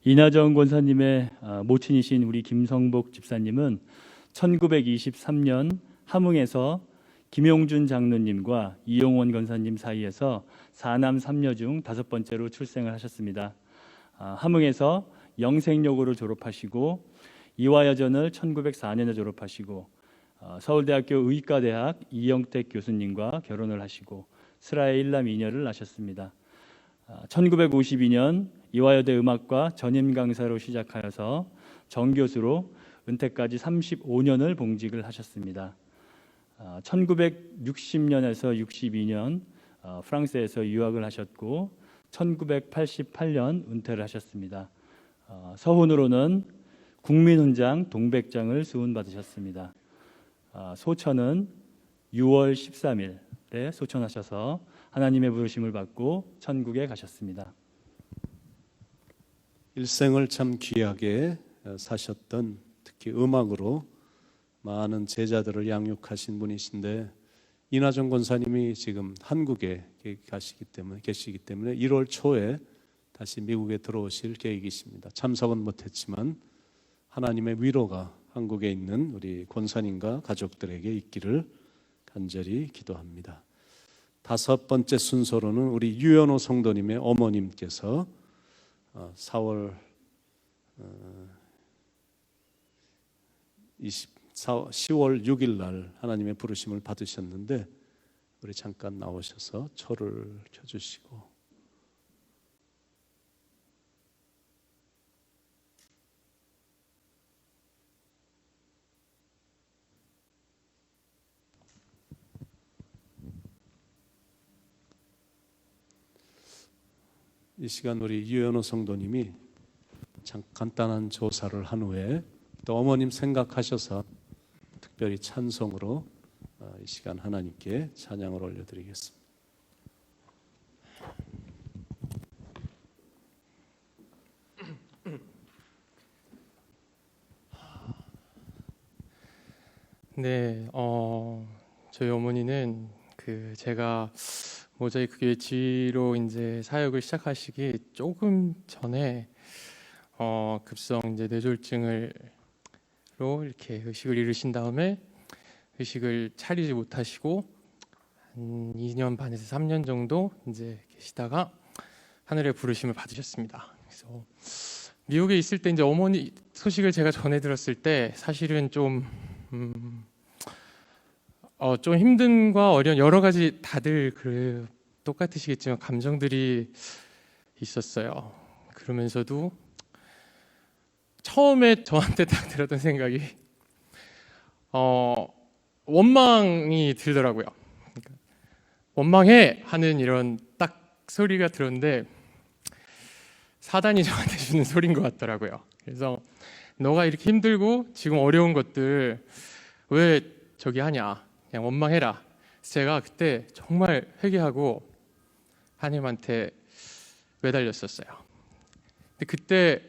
D: 이나정 권사님의 모친이신 우리 김성복 집사님은 1923년 함흥에서 김용준 장로님과 이용원 권사님 사이에서 4남 3녀 중 5번째로 출생을 하셨습니다. 함흥에서 영생여고를 졸업하시고 이화여전을 1904년에 졸업하시고 서울대학교 의과대학 이영택 교수님과 결혼을 하시고 슬하에 1남 2녀를 낳으셨습니다. 1952년 이화여대 음악과 전임 강사로 시작하여서 정교수로 은퇴까지 35년을 봉직을 하셨습니다. 1960년에서 62년 프랑스에서 유학을 하셨고 1988년 은퇴를 하셨습니다. 서훈으로는 국민훈장 동백장을 수훈받으셨습니다. 소천은 6월 13일에 소천하셔서 하나님의 부르심을 받고 천국에 가셨습니다.
A: 일생을 참 귀하게 사셨던, 특히 음악으로 많은 제자들을 양육하신 분이신데, 이나정 권사님이 지금 한국에 계시기 때문에 1월 초에 다시 미국에 들어오실 계획이십니다. 참석은 못했지만 하나님의 위로가 한국에 있는 우리 권사님과 가족들에게 있기를 간절히 기도합니다. 5번째 순서로는 우리 유연호 성도님의 어머님께서 10월 6일 날 하나님의 부르심을 받으셨는데, 우리 잠깐 나오셔서 초를 켜주시고, 이 시간 우리 유연호 성도님이 간단한 조사를 한 후에 또 어머님 생각하셔서 특별히 찬송으로 이 시간 하나님께 찬양을 올려드리겠습니다.
F: 네, 저희 어머니는 제가 모자이크 교회지로 이제 사역을 시작하시기 조금 전에 급성 이제 뇌졸중으로 이렇게 의식을 잃으신 다음에 의식을 차리지 못하시고 한 2년 반에서 3년 정도 이제 계시다가 하늘의 부르심을 받으셨습니다. 그래서 미국에 있을 때 이제 어머니 소식을 제가 전해 들었을 때 사실은 좀 힘든과 어려운 여러 가지 다들 똑같으시겠지만 감정들이 있었어요. 그러면서도 처음에 저한테 딱 들었던 생각이 원망이 들더라고요. 그러니까 원망해 하는 이런 딱 소리가 들었는데 사단이 저한테 주는 소리인 것 같더라고요. 그래서 너가 이렇게 힘들고 지금 어려운 것들 왜 저기 하냐, 그냥 원망해라. 제가 그때 정말 회개하고 하나님한테 매달렸었어요. 근데 그때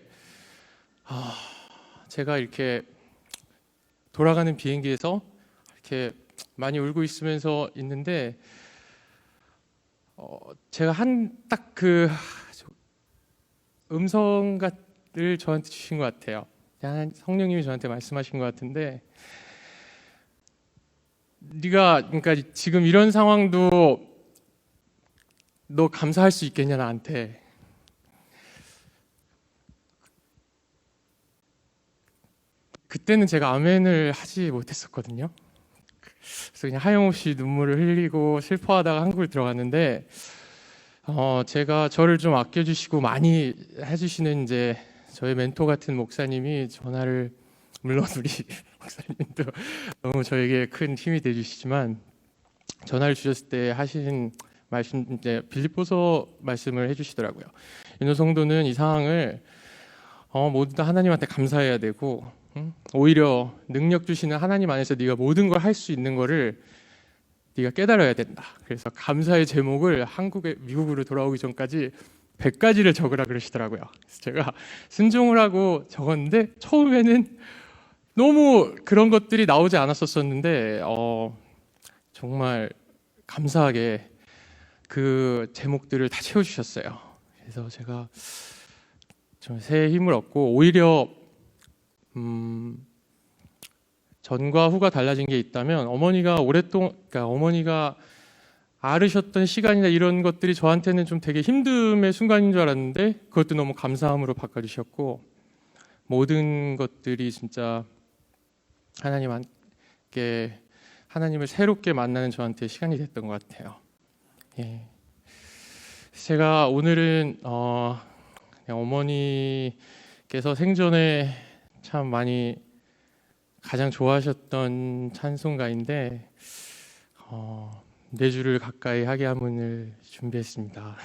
F: 제가 이렇게 돌아가는 비행기에서 이렇게 많이 울고 있으면서 있는데 제가 딱 그 음성을 저한테 주신 것 같아요. 성령님이 저한테 말씀하신 것 같은데, 네가 그러니까 지금 이런 상황도 너 감사할 수 있겠냐 나한테. 그때는 제가 아멘을 하지 못했었거든요. 그래서 그냥 하염없이 눈물을 흘리고 슬퍼하다가 한국을 들어갔는데, 제가 저를 좀 아껴주시고 많이 해주시는 이제 저의 멘토 같은 목사님이 전화를, 물론 우리 목사님도 너무 저에게 큰 힘이 돼주시지만 전화를 주셨을 때 하신 말씀, 이제 빌립보서 말씀을 해주시더라고요. 윤호 성도는 이 상황을 모두 다 하나님한테 감사해야 되고, 오히려 능력 주시는 하나님 안에서 네가 모든 걸 할 수 있는 거를 네가 깨달아야 된다. 그래서 감사의 제목을 미국으로 돌아오기 전까지 100가지를 적으라 그러시더라고요. 그래서 제가 순종을 하고 적었는데 처음에는 너무 그런 것들이 나오지 않았었는데 정말 감사하게 그 제목들을 다 채워주셨어요. 그래서 제가 좀 새 힘을 얻고 오히려 전과 후가 달라진 게 있다면 어머니가 오랫동안 그러니까 어머니가 앓으셨던 시간이나 이런 것들이 저한테는 좀 되게 힘듦의 순간인 줄 알았는데 그것도 너무 감사함으로 바꿔주셨고 모든 것들이 진짜 하나님을 새롭게 만나는 저한테 시간이 됐던 것 같아요. 예. 제가 오늘은 그냥 어머니께서 생전에 참 많이 가장 좋아하셨던 찬송가인데 4주를 가까이 하게 함을 준비했습니다.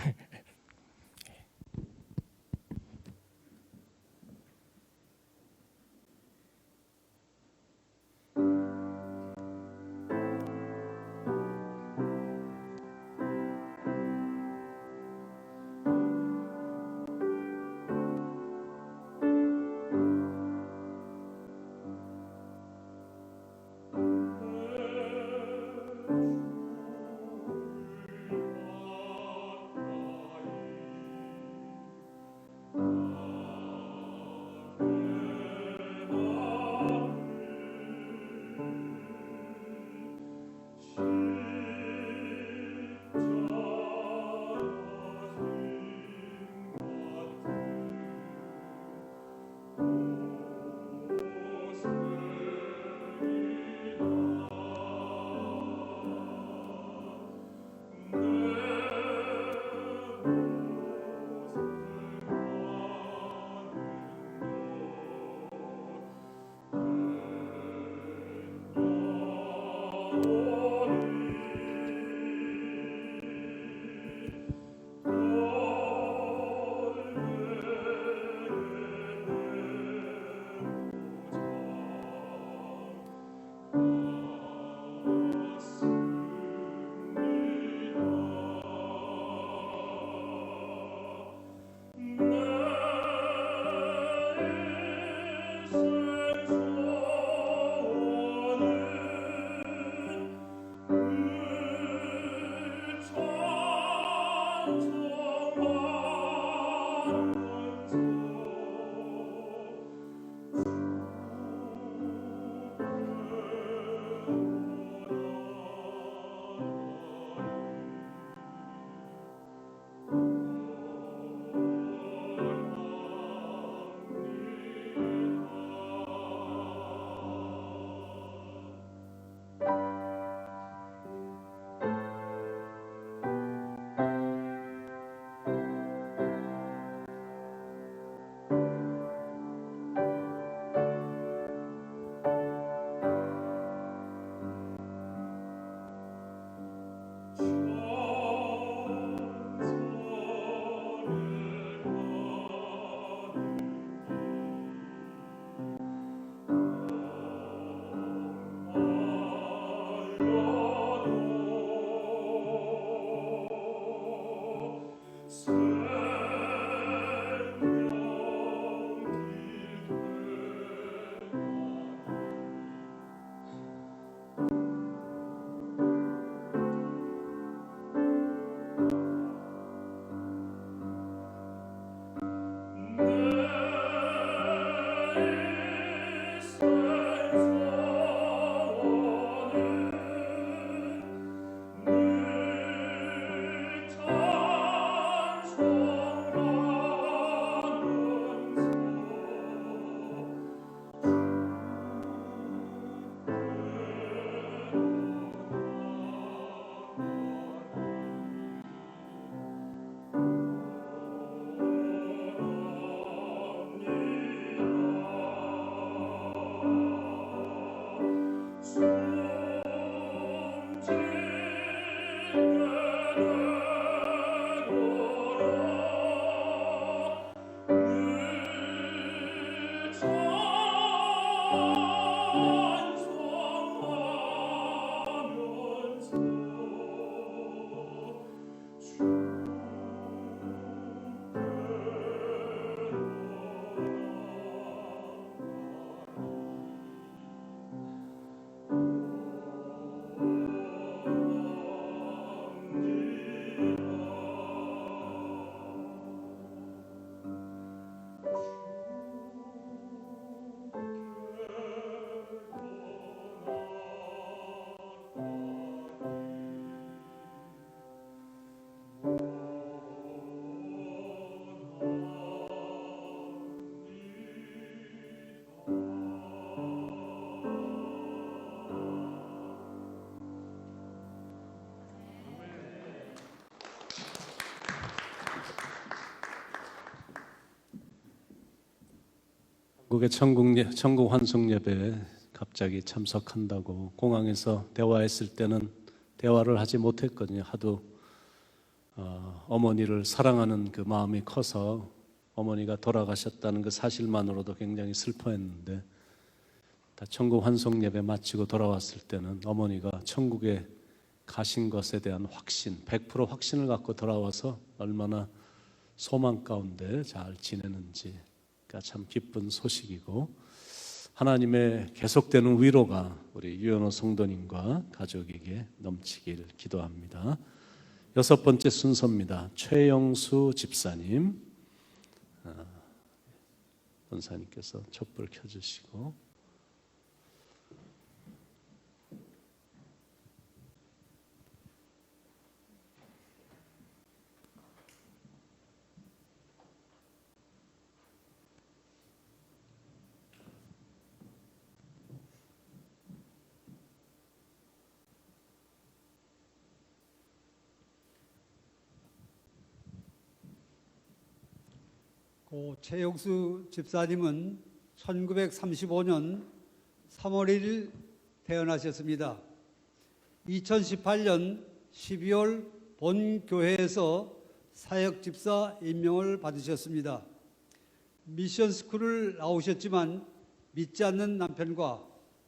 A: 한국의 천국 환송 예배에 갑자기 참석한다고 공항에서 대화했을 때는 대화를 하지 못했거든요. 하도 어머니를 사랑하는 그 마음이 커서 어머니가 돌아가셨다는 그 사실만으로도 굉장히 슬퍼했는데, 다 천국 환송 예배 마치고 돌아왔을 때는 어머니가 천국에 가신 것에 대한 확신, 100% 확신을 갖고 돌아와서 얼마나 소망 가운데 잘 지내는지, 그러니까 참 기쁜 소식이고, 하나님의 계속되는 위로가 우리 유현호 성도님과 가족에게 넘치길 기도합니다. 6번째 순서입니다. 최영수 집사님, 권사님께서 촛불 켜주시고,
G: 고 최영수 집사님은 1935년 3월 1일 태어나셨습니다. 2018년 12월 본 교회에서 사역 집사 임명을 받으셨습니다. 미션 스쿨을 나오셨지만 믿지 않는 남편과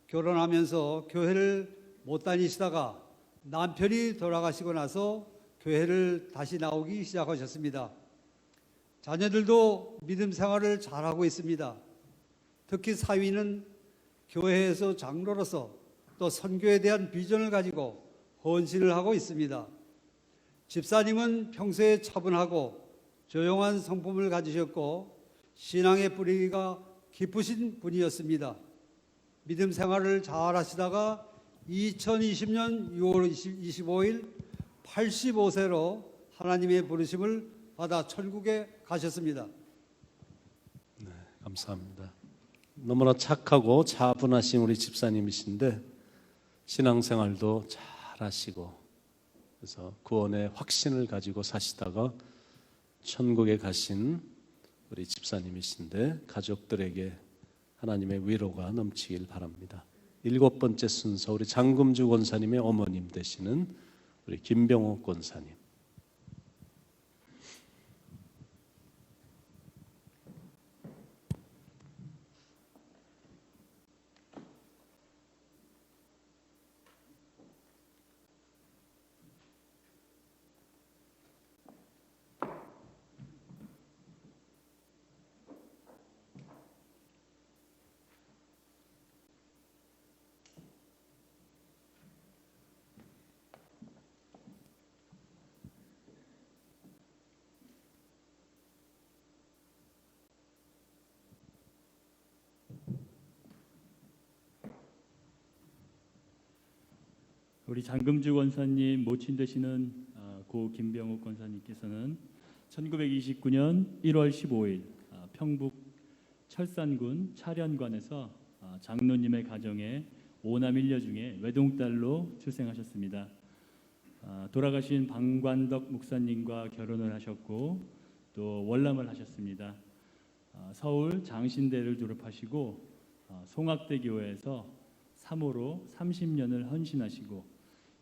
G: 결혼하면서 교회를 못 다니시다가 남편이 돌아가시고 나서 교회를 다시 나오기 시작하셨습니다. 자녀들도 믿음 생활을 잘하고 있습니다. 특히 사위는 교회에서 장로로서 또 선교에 대한 비전을 가지고 헌신을 하고 있습니다. 집사님은 평소에 차분하고 조용한 성품을 가지셨고 신앙의 뿌리가 깊으신 분이었습니다. 믿음 생활을 잘 하시다가 2020년 6월 25일 85세로 하나님의 부르심을 받아 천국에 가셨습니다.
A: 네, 감사합니다. 너무나 착하고 차분하신 우리 집사님이신데 신앙생활도 잘하시고, 그래서 구원의 확신을 가지고 사시다가 천국에 가신 우리 집사님이신데 가족들에게 하나님의 위로가 넘치길 바랍니다. 7번째 순서, 우리 장금주 권사님의 어머님 되시는 우리 김병옥 권사님.
D: 우리 장금주 권사님 모친 되시는 고 김병욱 권사님께서는 1929년 1월 15일 평북 철산군 차련관에서 장로님의 가정에 5남 1녀 중에 외동딸로 출생하셨습니다. 돌아가신 방관덕 목사님과 결혼을 하셨고 또 월남을 하셨습니다. 서울 장신대를 졸업하시고 송악대 교회에서 사모로 30년을 헌신하시고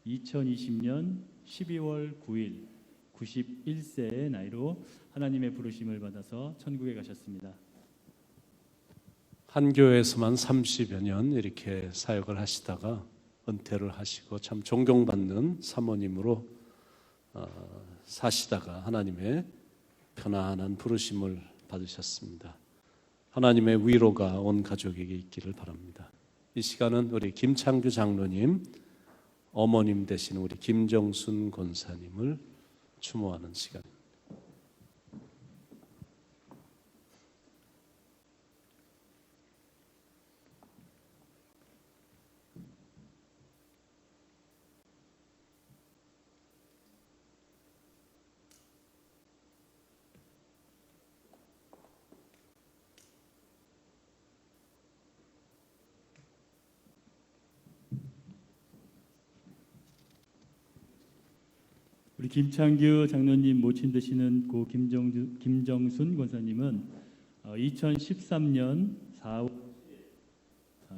D: 2020년 12월 9일 91세의 나이로 하나님의 부르심을 받아서 천국에 가셨습니다.
A: 한 교회에서만 30여 년 이렇게 사역을 하시다가 은퇴를 하시고 참 존경받는 사모님으로 사시다가 하나님의 편안한 부르심을 받으셨습니다. 하나님의 위로가 온 가족에게 있기를 바랍니다. 이 시간은 우리 김창규 장로님 어머님 되신 우리 김정순 권사님을 추모하는 시간입니다.
D: 우리 김창규 장로님 모친 되시는 고 김정순 권사님은 2013년 4월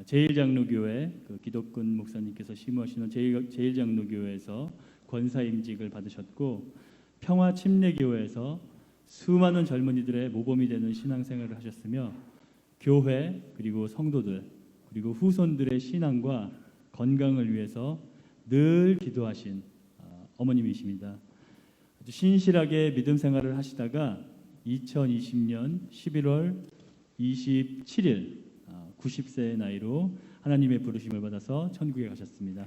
D: 제일장로교회 그 기독군 목사님께서 심우하시는 제일장로교회에서 권사임직을 받으셨고 평화침례교회에서 수많은 젊은이들의 모범이 되는 신앙생활을 하셨으며 교회 그리고 성도들 그리고 후손들의 신앙과 건강을 위해서 늘 기도하신 어머님이십니다. 아주 신실하게 믿음 생활을 하시다가 2020년 11월 27일 90세의 나이로 하나님의 부르심을 받아서 천국에 가셨습니다.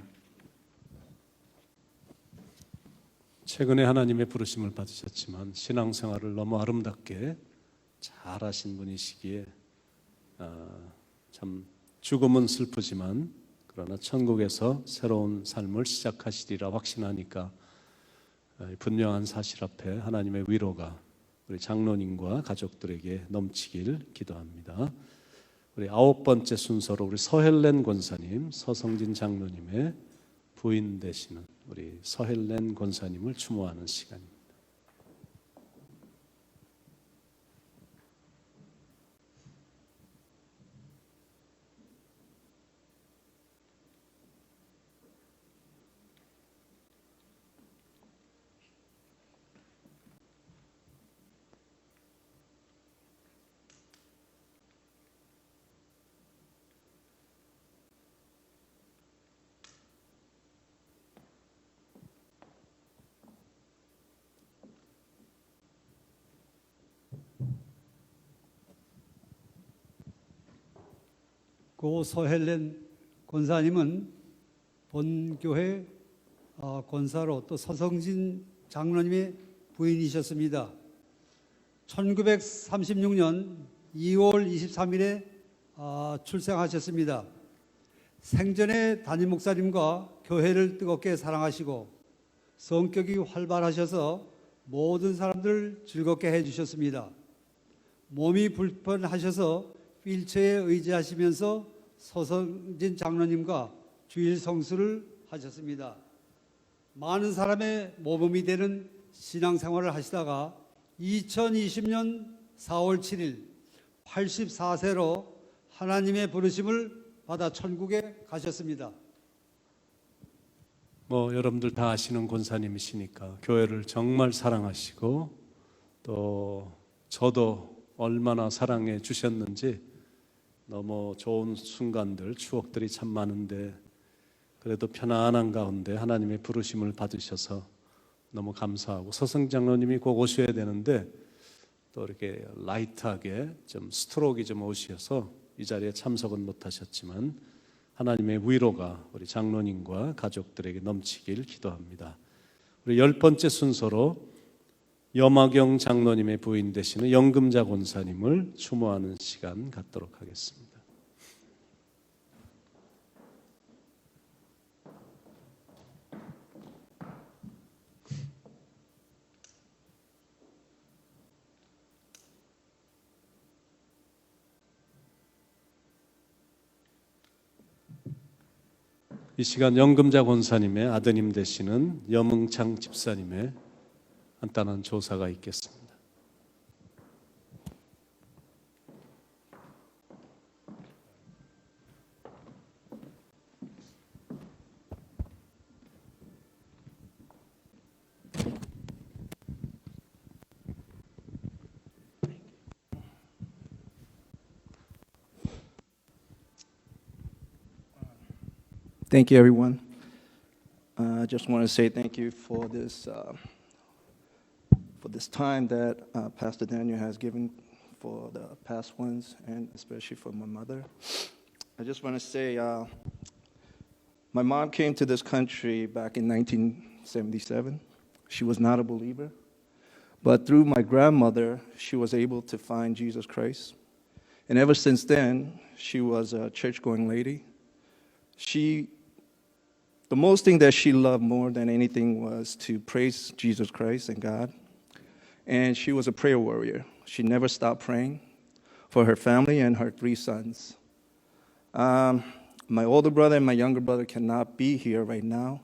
A: 최근에 하나님의 부르심을 받으셨지만 신앙생활을 너무 아름답게 잘하신 분이시기에 참 죽음은 슬프지만 그러나 천국에서 새로운 삶을 시작하시리라 확신하니까 분명한 사실 앞에 하나님의 위로가 우리 장로님과 가족들에게 넘치길 기도합니다. 우리 9번째 순서로 우리 서헬렌 권사님, 서성진 장로님의 부인 되시는 우리 서헬렌 권사님을 추모하는 시간입니다.
G: 고 서헬렌 권사님은 본교회 권사로 또 서성진 장로님의 부인이셨습니다. 1936년 2월 23일에 출생하셨습니다. 생전에 담임 목사님과 교회를 뜨겁게 사랑하시고 성격이 활발하셔서 모든 사람들을 즐겁게 해주셨습니다. 몸이 불편하셔서 휠체어에 의지하시면서 서성진 장로님과 주일 성수를 하셨습니다. 많은 사람의 모범이 되는 신앙생활을 하시다가 2020년 4월 7일 84세로 하나님의 부르심을 받아 천국에 가셨습니다.
A: 여러분들 다 아시는 권사님이시니까 교회를 정말 사랑하시고 또 저도 얼마나 사랑해 주셨는지 너무 좋은 순간들, 추억들이 참 많은데 그래도 편안한 가운데 하나님의 부르심을 받으셔서 너무 감사하고 서성 장로님이 꼭 오셔야 되는데 또 이렇게 라이트하게 좀 스트로크가 좀 오셔서 이 자리에 참석은 못하셨지만 하나님의 위로가 우리 장로님과 가족들에게 넘치길 기도합니다. 우리 10번째 순서로 염화경 장로님의 부인 되시는 영금자 권사님을 추모하는 시간 갖도록 하겠습니다. 이 시간 영금자 권사님의 아드님 되시는 염응창 집사님의 간단한 조사가 있겠습니다.
H: Thank you, everyone. I just want to say thank you for this time that Pastor Daniel has given for the past ones, and especially for my mother. I just want to say my mom came to this country back in 1977. She was not a believer, but through my grandmother, she was able to find Jesus Christ. And ever since then, she was a church-going lady. The most thing that she loved more than anything was to praise Jesus Christ and God. And she was a prayer warrior. She never stopped praying for her family and her 3 sons. My older brother and my younger brother cannot be here right now,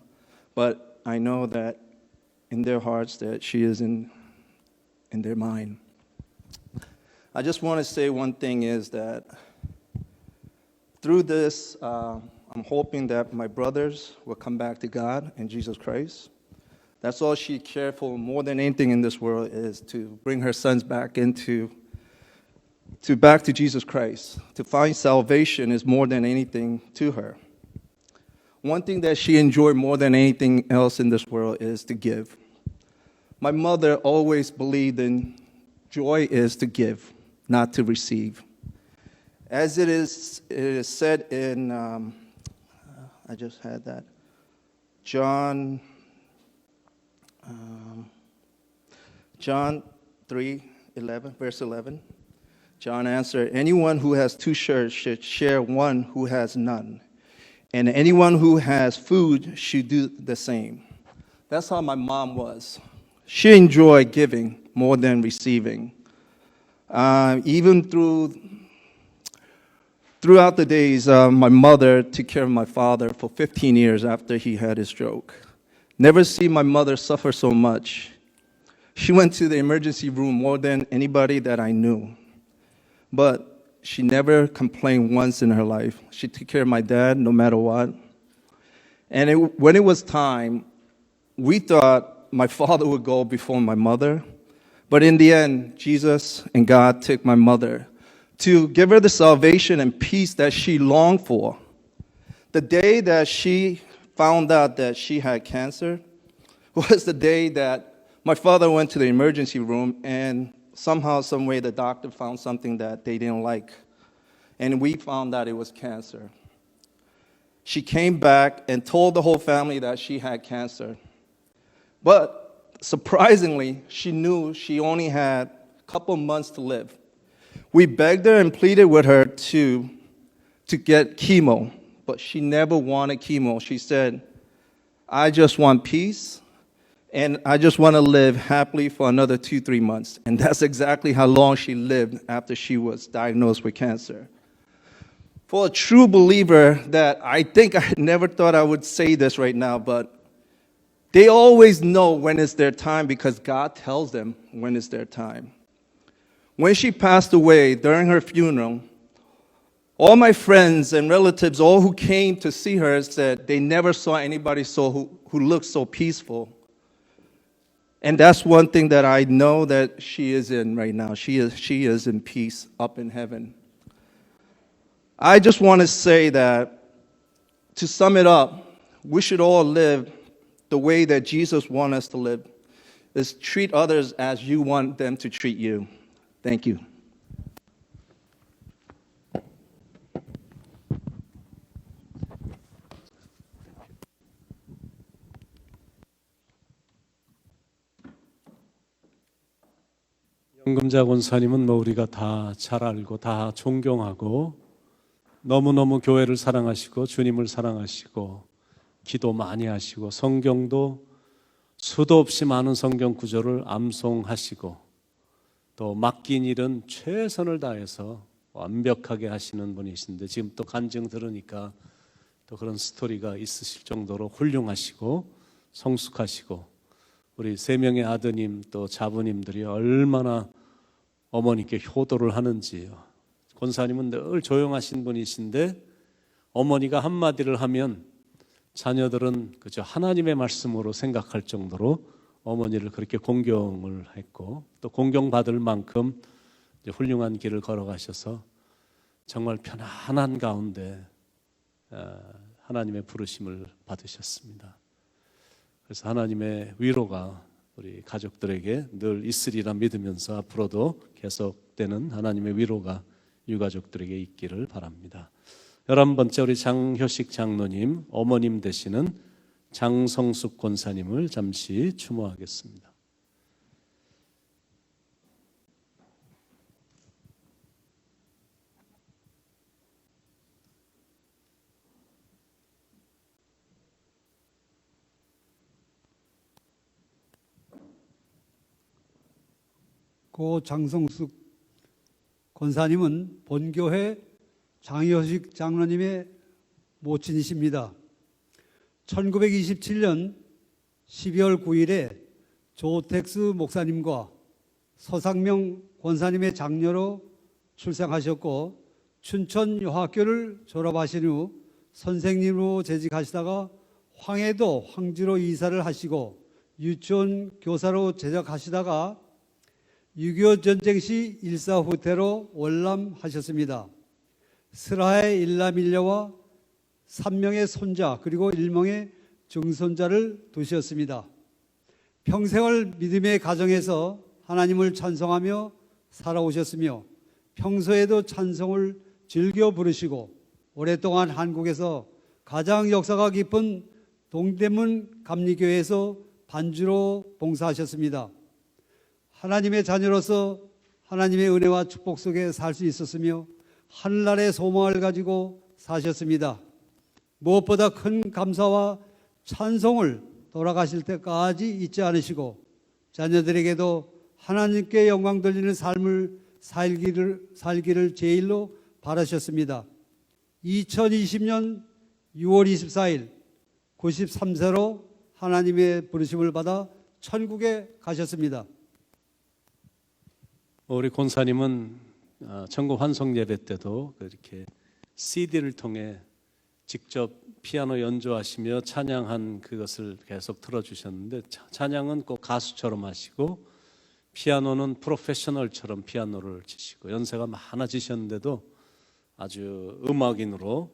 H: but I know that in their hearts that she is in their mind. I just want to say one thing is that through this, I'm hoping that my brothers will come back to God and Jesus Christ. That's all she cared for more than anything in this world, is to bring her sons back back to Jesus Christ. To find salvation is more than anything to her. One thing that she enjoyed more than anything else in this world is to give. My mother always believed in joy is to give, not to receive. As it is said in, I just had that, John 3:11, verse 11. John answered, anyone who has 2 shirts should share one who has none. And anyone who has food should do the same. That's how my mom was. She enjoyed giving more than receiving. Even throughout the days, my mother took care of my father for 15 years after he had his stroke. Never seen my mother suffer so much. She went to the emergency room more than anybody that I knew. But she never complained once in her life. She took care of my dad no matter what. And when it was time, we thought my father would go before my mother. But in the end, Jesus and God took my mother to give her the salvation and peace that she longed for. The day that she found out that she had cancer was the day that my father went to the emergency room, and somehow, some way, the doctor found something that they didn't like. And we found out it was cancer. She came back and told the whole family that she had cancer. But surprisingly, she knew she only had a couple months to live. We begged her and pleaded with her to get chemo, but she never wanted chemo. She said, I just want peace, and I just want to live happily for another 2-3 months. And that's exactly how long she lived after she was diagnosed with cancer. For a true believer, that I think I never thought I would say this right now, but they always know when it's their time because God tells them when it's their time. When she passed away during her funeral, all my friends and relatives, all who came to see her, said they never saw anybody who looked so peaceful. And that's one thing that I know that she is in right now. She is in peace up in heaven. I just want to say that, to sum it up, we should all live the way that Jesus wants us to live, is treat others as you want them to treat you. Thank you.
A: 연금자 권사님은 우리가 다 잘 알고 다 존경하고 너무너무 교회를 사랑하시고 주님을 사랑하시고 기도 많이 하시고 성경도 수도 없이 많은 성경 구절을 암송하시고 또 맡긴 일은 최선을 다해서 완벽하게 하시는 분이신데, 지금 또 간증 들으니까 또 그런 스토리가 있으실 정도로 훌륭하시고 성숙하시고, 우리 3명의 아드님 또 자부님들이 얼마나 어머니께 효도를 하는지요. 권사님은 늘 조용하신 분이신데 어머니가 한마디를 하면 자녀들은 그저 하나님의 말씀으로 생각할 정도로 어머니를 그렇게 공경을 했고, 또 공경받을 만큼 훌륭한 길을 걸어가셔서 정말 편안한 가운데 하나님의 부르심을 받으셨습니다. 그래서 하나님의 위로가 우리 가족들에게 늘 있으리라 믿으면서 앞으로도 계속되는 하나님의 위로가 유가족들에게 있기를 바랍니다. 11번째, 우리 장효식 장로님, 어머님 되시는 장성숙 권사님을 잠시 추모하겠습니다.
G: 고 장성숙 권사님은 본교회 장효식 장로님의 모친이십니다. 1927년 12월 9일에 조택스 목사님과 서상명 권사님의 장녀로 출생하셨고, 춘천여학교를 졸업하신 후 선생님으로 재직하시다가 황해도 황지로 이사를 하시고 유치원 교사로 재직하시다가 6.25 전쟁 시 일사후퇴로 월남하셨습니다. 슬하의 일남일녀와 3명의 손자 그리고 1명의 증손자를 두셨습니다. 평생을 믿음의 가정에서 하나님을 찬송하며 살아오셨으며 평소에도 찬송을 즐겨 부르시고 오랫동안 한국에서 가장 역사가 깊은 동대문 감리교회에서 반주로 봉사하셨습니다. 하나님의 자녀로서 하나님의 은혜와 축복 속에 살 수 있었으며 하늘나라의 소망을 가지고 사셨습니다. 무엇보다 큰 감사와 찬송을 돌아가실 때까지 잊지 않으시고 자녀들에게도 하나님께 영광 돌리는 삶을 살기를 제일로 바라셨습니다. 2020년 6월 24일 93세로 하나님의 부르심을 받아 천국에 가셨습니다.
A: 우리 권사님은 천국 환송 예배 때도 이렇게 CD를 통해 직접 피아노 연주하시며 찬양한 그것을 계속 틀어주셨는데 찬양은 꼭 가수처럼 하시고 피아노는 프로페셔널처럼 피아노를 치시고 연세가 많아지셨는데도 아주 음악인으로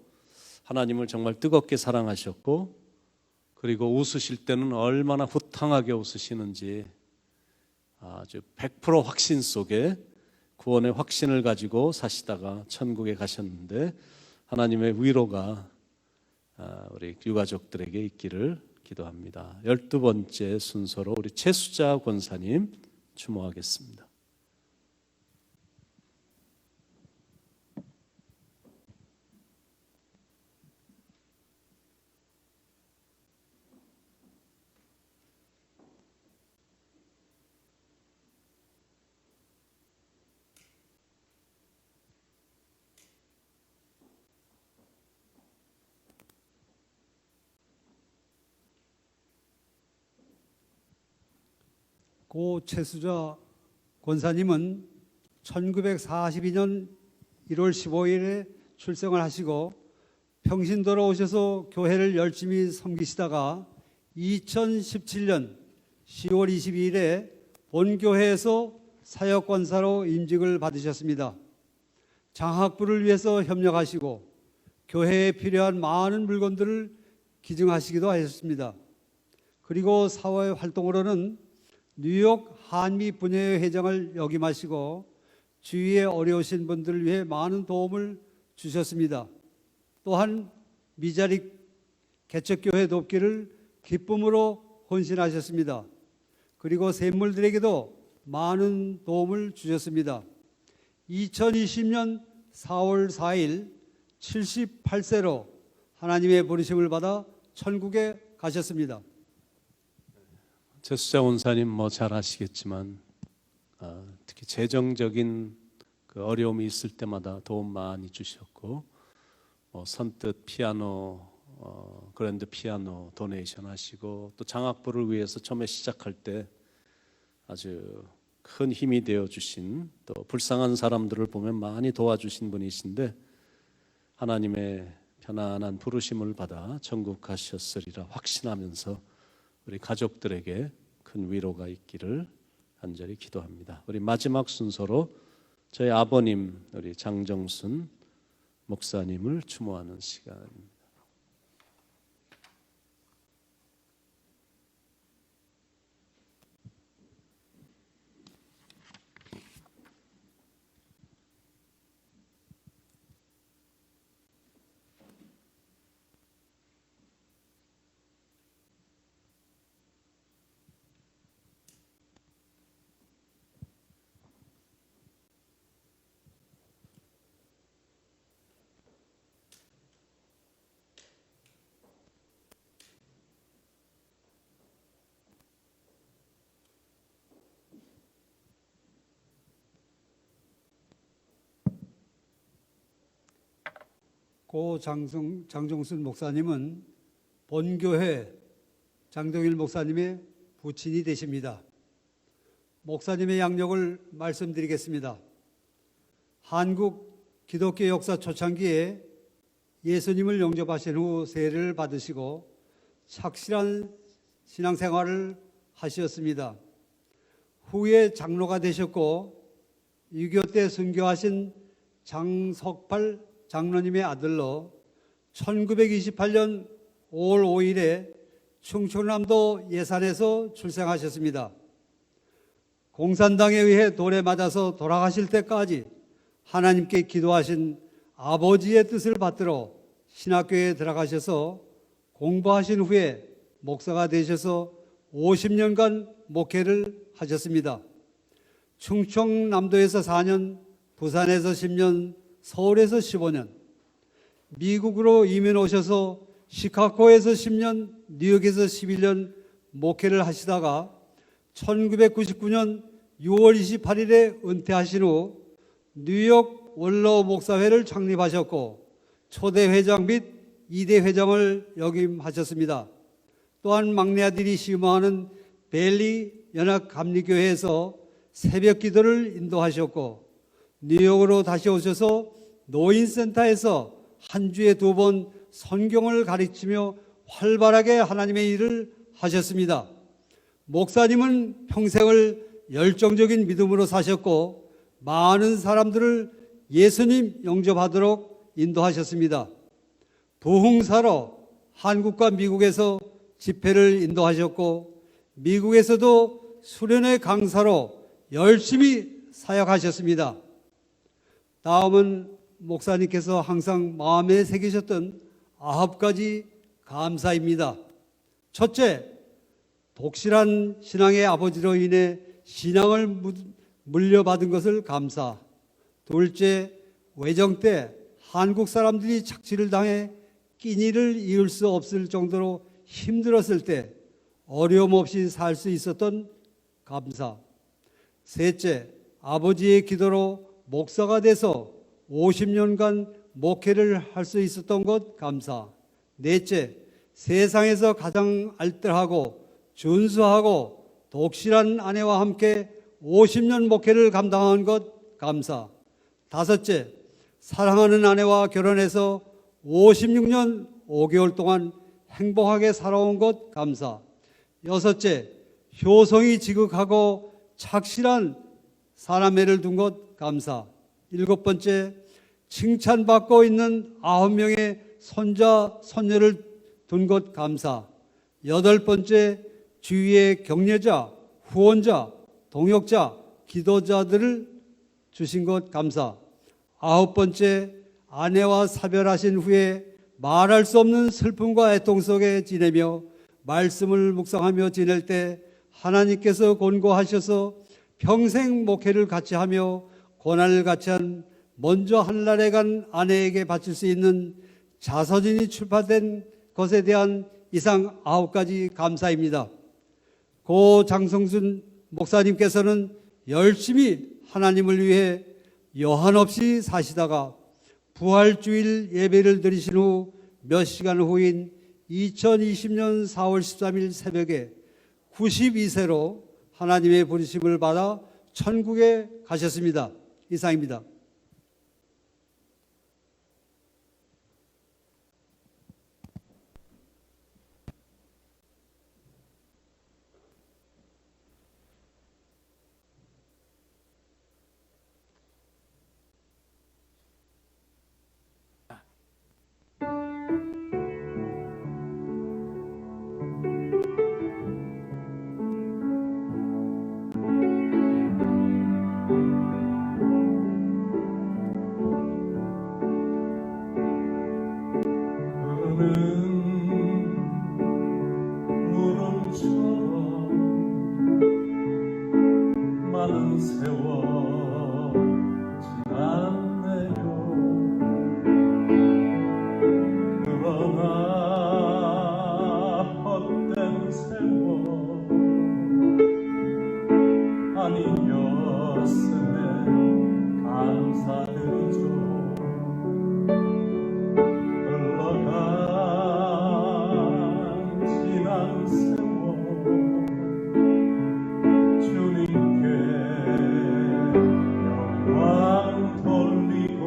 A: 하나님을 정말 뜨겁게 사랑하셨고 그리고 웃으실 때는 얼마나 후탕하게 웃으시는지 아주 100% 확신 속에 구원의 확신을 가지고 사시다가 천국에 가셨는데 하나님의 위로가 우리 유가족들에게 있기를 기도합니다. 12번째 순서로 우리 최수자 권사님 추모하겠습니다.
G: 고 최수자 권사님은 1942년 1월 15일에 출생을 하시고 평신도로 오셔서 교회를 열심히 섬기시다가 2017년 10월 22일에 본교회에서 사역권사로 임직을 받으셨습니다. 장학부를 위해서 협력하시고 교회에 필요한 많은 물건들을 기증하시기도 하셨습니다. 그리고 사회 활동으로는 뉴욕 한미 분야회 회장을 역임하시고 주위에 어려우신 분들을 위해 많은 도움을 주셨습니다. 또한 미자립 개척교회 돕기를 기쁨으로 헌신하셨습니다. 그리고 샘물들에게도 많은 도움을 주셨습니다. 2020년 4월 4일 78세로 하나님의 부르심을 받아 천국에 가셨습니다.
A: 최수자 원사님 잘 아시겠지만 특히 재정적인 그 어려움이 있을 때마다 도움 많이 주셨고 선뜻 피아노 그랜드 피아노 도네이션 하시고 또 장학부를 위해서 처음에 시작할 때 아주 큰 힘이 되어 주신 또 불쌍한 사람들을 보면 많이 도와주신 분이신데 하나님의 편안한 부르심을 받아 천국 가셨으리라 확신하면서 우리 가족들에게 큰 위로가 있기를 간절히 기도합니다. 우리 마지막 순서로 저희 아버님 우리 장정순 목사님을 추모하는 시간입니다.
G: 고 장정순 목사님은 본교회 장동일 목사님의 부친이 되십니다. 목사님의 양력을 말씀드리겠습니다. 한국 기독교 역사 초창기에 예수님을 영접하신 후 세례를 받으시고 착실한 신앙생활을 하셨습니다. 후에 장로가 되셨고 6.25 때 순교하신 장석팔 장로님의 아들로 1928년 5월 5일에 충청남도 예산에서 출생하셨습니다. 공산당에 의해 돌에 맞아서 돌아가실 때까지 하나님께 기도하신 아버지의 뜻을 받들어 신학교에 들어가셔서 공부하신 후에 목사가 되셔서 50년간 목회를 하셨습니다. 충청남도에서 4년, 부산에서 10년, 서울에서 15년, 미국으로 이민 오셔서 시카고에서 10년, 뉴욕에서 11년 목회를 하시다가 1999년 6월 28일에 은퇴하신 후 뉴욕 원로 목사회를 창립하셨고 초대 회장 및 2대 회장을 역임하셨습니다. 또한 막내 아들이 시음하는 벨리 연합감리교회에서 새벽 기도를 인도하셨고 뉴욕으로 다시 오셔서 노인센터에서 한 주에 2번 성경을 가르치며 활발하게 하나님의 일을 하셨습니다. 목사님은 평생을 열정적인 믿음으로 사셨고 많은 사람들을 예수님 영접하도록 인도하셨습니다. 부흥사로 한국과 미국에서 집회를 인도하셨고 미국에서도 수련회 강사로 열심히 사역하셨습니다. 다음은 목사님께서 항상 마음에 새기셨던 9가지 감사입니다. 첫째, 독실한 신앙의 아버지로 인해 신앙을 물려받은 것을 감사. 둘째, 외정 때 한국 사람들이 착취를 당해 끼니를 이을 수 없을 정도로 힘들었을 때 어려움 없이 살 수 있었던 감사. 셋째, 아버지의 기도로 목사가 돼서 50년간 목회를 할 수 있었던 것 감사. 넷째, 세상에서 가장 알뜰하고 준수하고 독실한 아내와 함께 50년 목회를 감당한 것 감사. 다섯째, 사랑하는 아내와 결혼해서 56년 5개월 동안 행복하게 살아온 것 감사. 여섯째, 효성이 지극하고 착실한 사람애를 둔 것 감사. 일곱 번째, 칭찬받고 있는 9명의 손자, 손녀를 둔 것 감사. 여덟 번째, 주위의 격려자, 후원자, 동역자, 기도자들을 주신 것 감사. 아홉 번째, 아내와 사별하신 후에 말할 수 없는 슬픔과 애통 속에 지내며 말씀을 묵상하며 지낼 때 하나님께서 권고하셔서 평생 목회를 같이 하며 고난을 같이 한 먼저 한날에 간 아내에게 바칠 수 있는 자서전이 출판된 것에 대한 이상 9가지 감사입니다. 고 장성순 목사님께서는 열심히 하나님을 위해 여한 없이 사시다가 부활주일 예배를 드리신 후 몇 시간 후인 2020년 4월 13일 새벽에 92세로 하나님의 부르심을 받아 천국에 가셨습니다. 이상입니다.
C: 많은 세월 지났네요. 그러나 헛된 세월 아니었음에 감사드리죠. 흘러간 지난 세월 주님께 영광 돌리고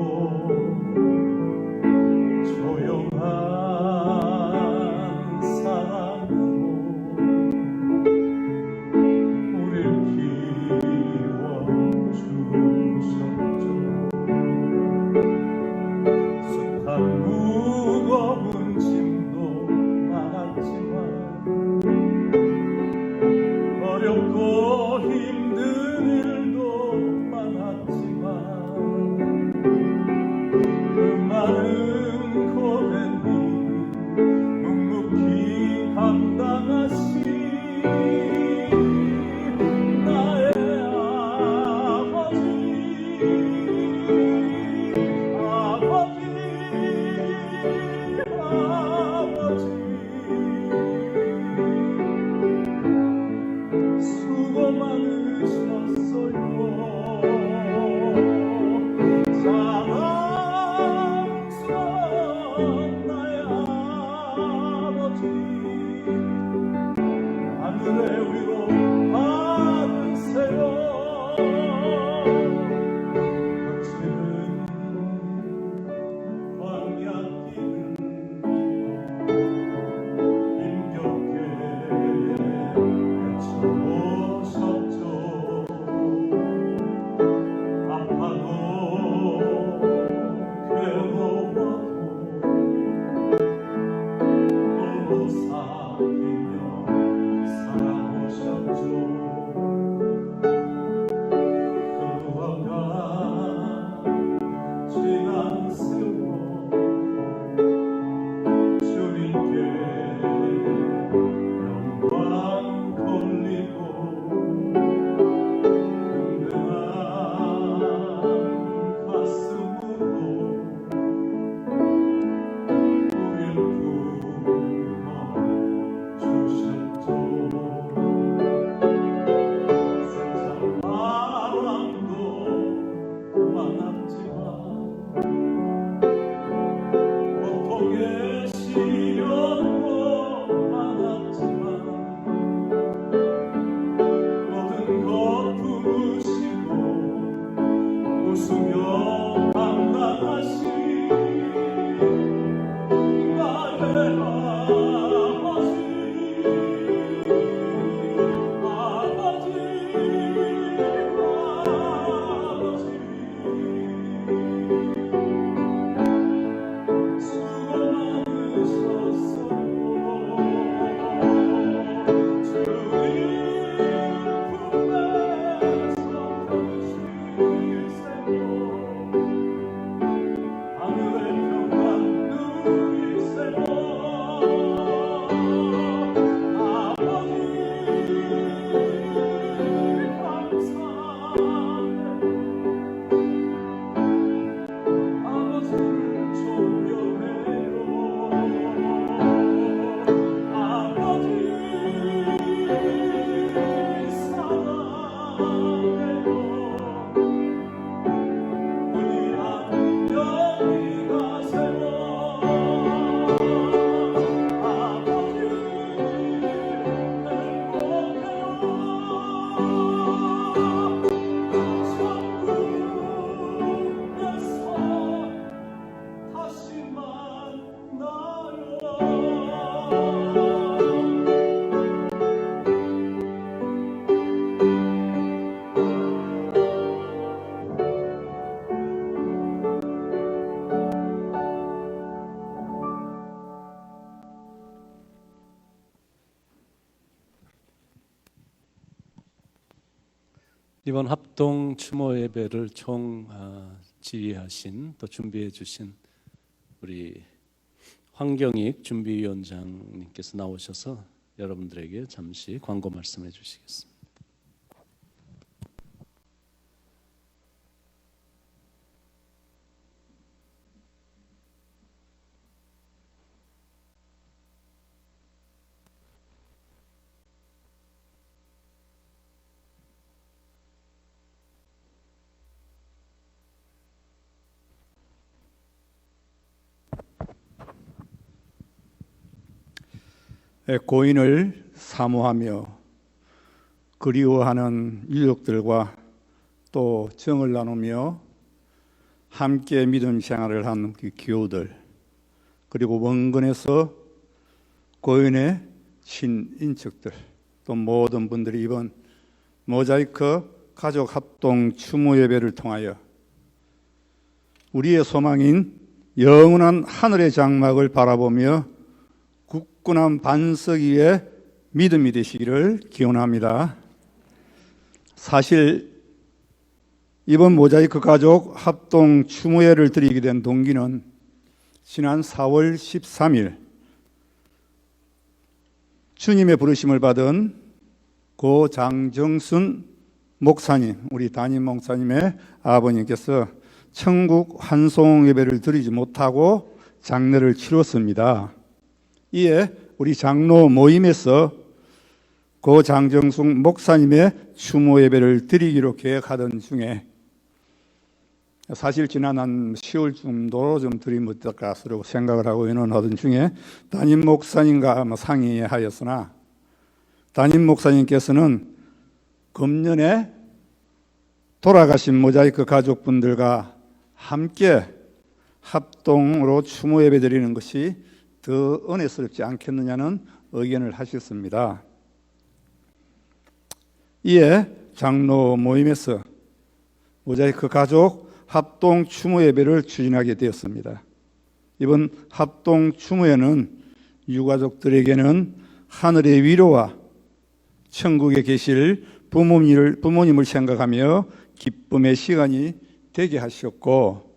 C: 감당하신 나의 아버지 수고 많으셨어요. 사랑스러운 나의 아버지 하늘의 위로 받으세요. 거칠은 광야 뛰는 힘겹게 헤쳐오셨죠. 아파도 괴로워도 홀로 사귀며 살아오셨죠. 흘러간 지난 세월 주님께 영광 돌리고 든든한 가슴으로 우릴 품어주셨죠. 세상 바람도 많았지만 고통의 시련도 많았지만 모든 것 품으시고 웃으며 감당하신 나의 아버지 수고 많으셨어요. 주님 품에서 쉬세요. 하늘의 평강 누리세요. 아버지 감사해요. 아버지를 존경해요. 아버지 사랑해요. 우리 안녕히 가세요. 아버지 행복해요. 천국에서 다시 만나요.
A: 이번 합동 추모 예배를 지휘하신 또 준비해 주신 우리 황경익 준비위원장님께서 나오셔서 여러분들에게 잠시 광고 말씀해 주시겠습니다.
I: 고인을 사모하며 그리워하는 유족들과 또 정을 나누며 함께 믿음 생활을 한 그 교우들, 그리고 원근에서 고인의 친인척들, 또 모든 분들이 이번 모자이크 가족 합동 추모 예배를 통하여 우리의 소망인 영원한 하늘의 장막을 바라보며 굳건한 반석 위에 믿음이 되시기를 기원합니다. 사실 이번 모자이크 가족 합동 추모예를 드리게 된 동기는 지난 4월 13일 주님의 부르심을 받은 고 장정순 목사님, 우리 담임 목사님의 아버님께서 천국 환송 예배를 드리지 못하고 장례를 치렀습니다. 이에 우리 장로 모임에서 고 장정순 목사님의 추모 예배를 드리기로 계획하던 중에 사실 지난 한 10월 정도 좀 드리면 어떨까 생각을 하고 의논하던 중에 담임 목사님과 상의하였으나 담임 목사님께서는 금년에 돌아가신 모자이크 가족분들과 함께 합동으로 추모 예배 드리는 것이 더 은혜스럽지 않겠느냐는 의견을 하셨습니다. 이에 장로 모임에서 모자이크 가족 합동 추모 예배를 추진하게 되었습니다. 이번 합동 추모에는 유가족들에게는 하늘의 위로와 천국에 계실 부모님을 생각하며 기쁨의 시간이 되게 하셨고,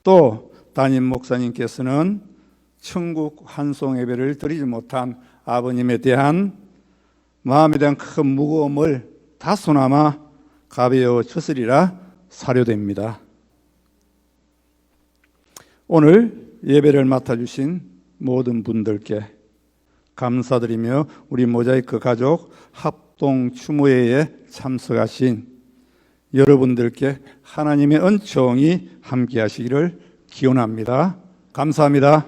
I: 또 담임 목사님께서는 천국 환송 예배를 드리지 못한 아버님에 대한 마음에 대한 큰 무거움을 다소나마 가벼워 주시리라 사료됩니다. 오늘 예배를 맡아주신 모든 분들께 감사드리며 우리 모자이크 가족 합동 추모회에 참석하신 여러분들께 하나님의 은총이 함께 하시기를 기원합니다. 감사합니다.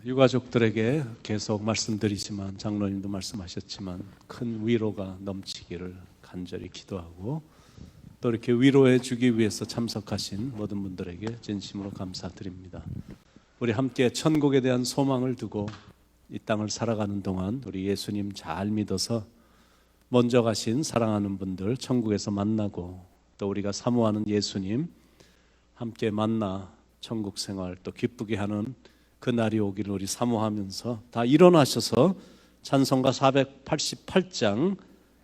A: 유가족들에게 계속 말씀드리지만, 장로님도 말씀하셨지만 큰 위로가 넘치기를 간절히 기도하고, 또 이렇게 위로해 주기 위해서 참석하신 모든 분들에게 진심으로 감사드립니다. 우리 함께 천국에 대한 소망을 두고 이 땅을 살아가는 동안 우리 예수님 잘 믿어서 먼저 가신 사랑하는 분들 천국에서 만나고, 또 우리가 사모하는 예수님 함께 만나 천국 생활 또 기쁘게 하는 그 날이 오기를 우리 사모하면서 다 일어나셔서 찬송가 488장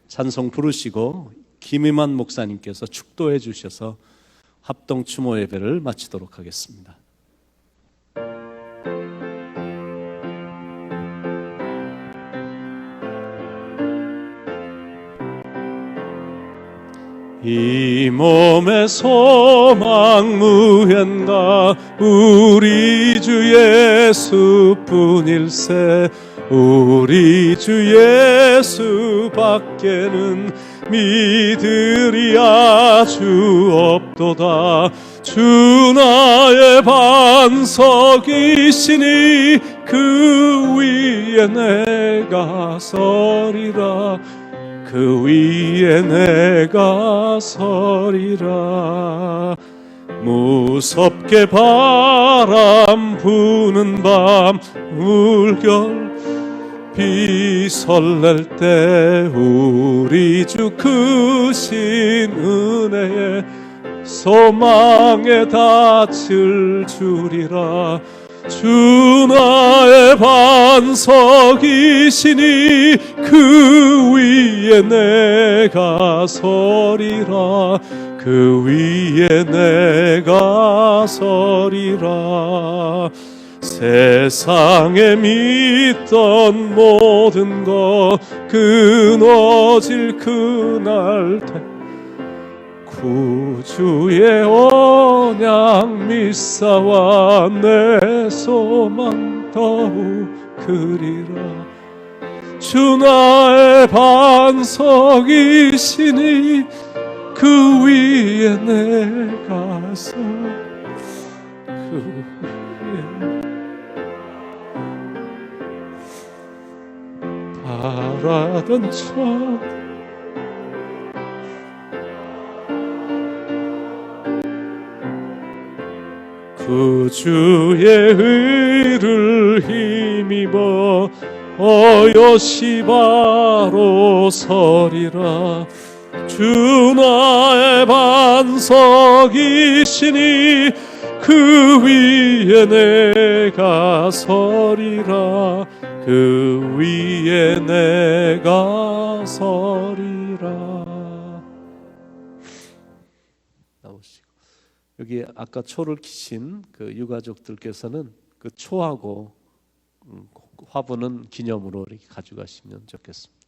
A: 찬송 부르시고 김희만 목사님께서 축도해 주셔서 합동 추모 예배를 마치도록 하겠습니다. 이 몸의 소망 무현가 우리 주 예수뿐일세. 우리 주 예수밖에는 믿으리 아주 없도다. 주 나의 반석이시니 그 위에 내가 서리라. 그 위에 내가 서리라. 무섭게 바람 부는 밤 물결 비 설렐 때 우리 주 크신 은혜에 소망에 닿을 줄이라. 주 나의 반석이시니 그 위에 내가 서리라. 그 위에 내가 서리라. 세상에 믿던 모든 것 끊어질 그날 구주의 언약 믿사와 내 소망 더욱 크리라. 주 나의 반석이시니 그 위에 내가 서 그 위에 바라던 참 구주의 의를 힘입어 어여시 바로 서리라. 주 나의 반석이시니 그 위에 내가 서리라. 그 위에 내가 서리라. 나오시고 여기 아까 초를 키신 그 유가족들께서는 그 초하고 화분은 기념으로 이렇게 가져가시면 좋겠습니다.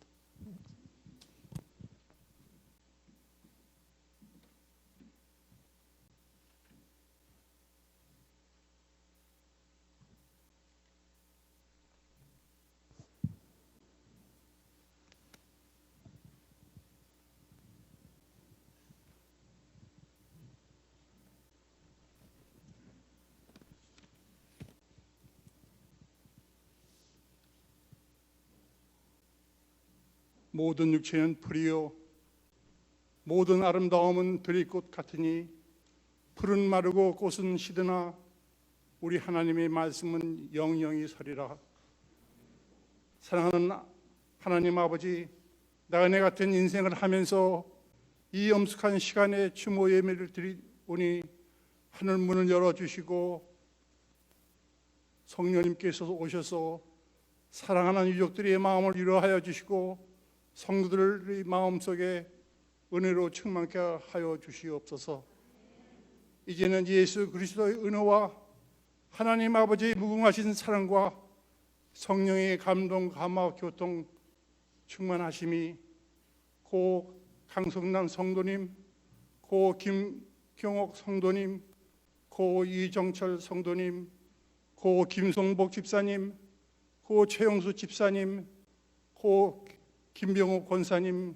I: 모든 육체는 풀이요 모든 아름다움은 들이꽃 같으니 풀은 마르고 꽃은 시드나 우리 하나님의 말씀은 영영이 서리라. 사랑하는 하나님 아버지, 나그네 같은 인생을 하면서 이 엄숙한 시간에 추모 예배를 드리오니 하늘 문을 열어주시고 성령님께서 오셔서 사랑하는 유족들의 마음을 위로하여 주시고 성도들의 마음속에 은혜로 충만케 하여 주시옵소서. 이제는 예수 그리스도의 은혜와 하나님 아버지의 무궁하신 사랑과 성령의 감동, 감화, 교통, 충만하심이 고 강성남 성도님, 고 김경옥 성도님, 고 이정철 성도님, 고 김성복 집사님, 고 최영수 집사님, 고 김병욱 권사님,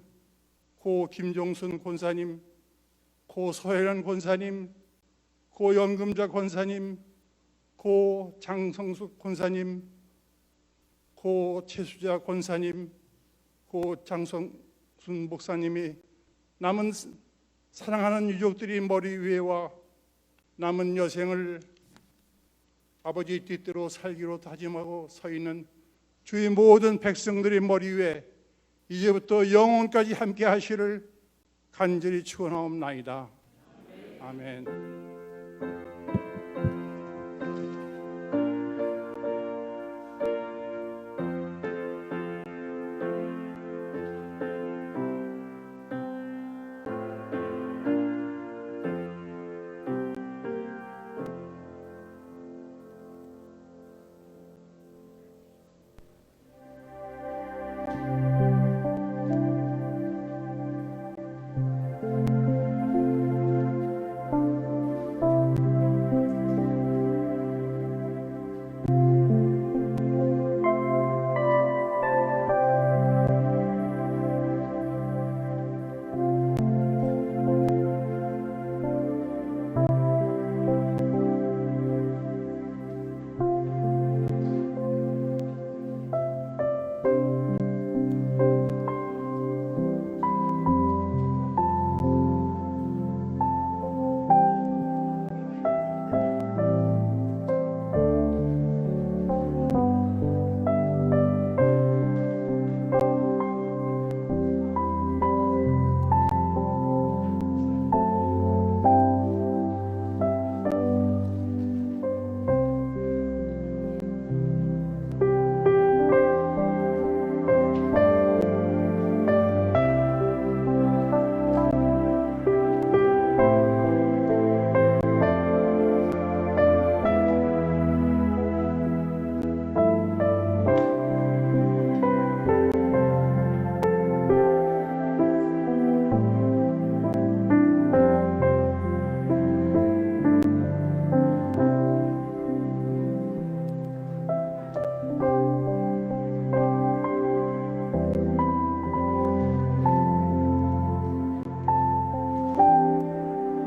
I: 고 김종순 권사님, 고 서혜련 권사님, 고 연금자 권사님, 고 장성숙 권사님, 고 최수자 권사님, 고 장성순 목사님이 남은 사랑하는 유족들이 머리 위에와 남은 여생을 아버지의 뜻대로 살기로 다짐하고 서 있는 주의 모든 백성들의 머리 위에 이제부터 영원까지 함께 하시를 간절히 축원하옵나이다. 아멘.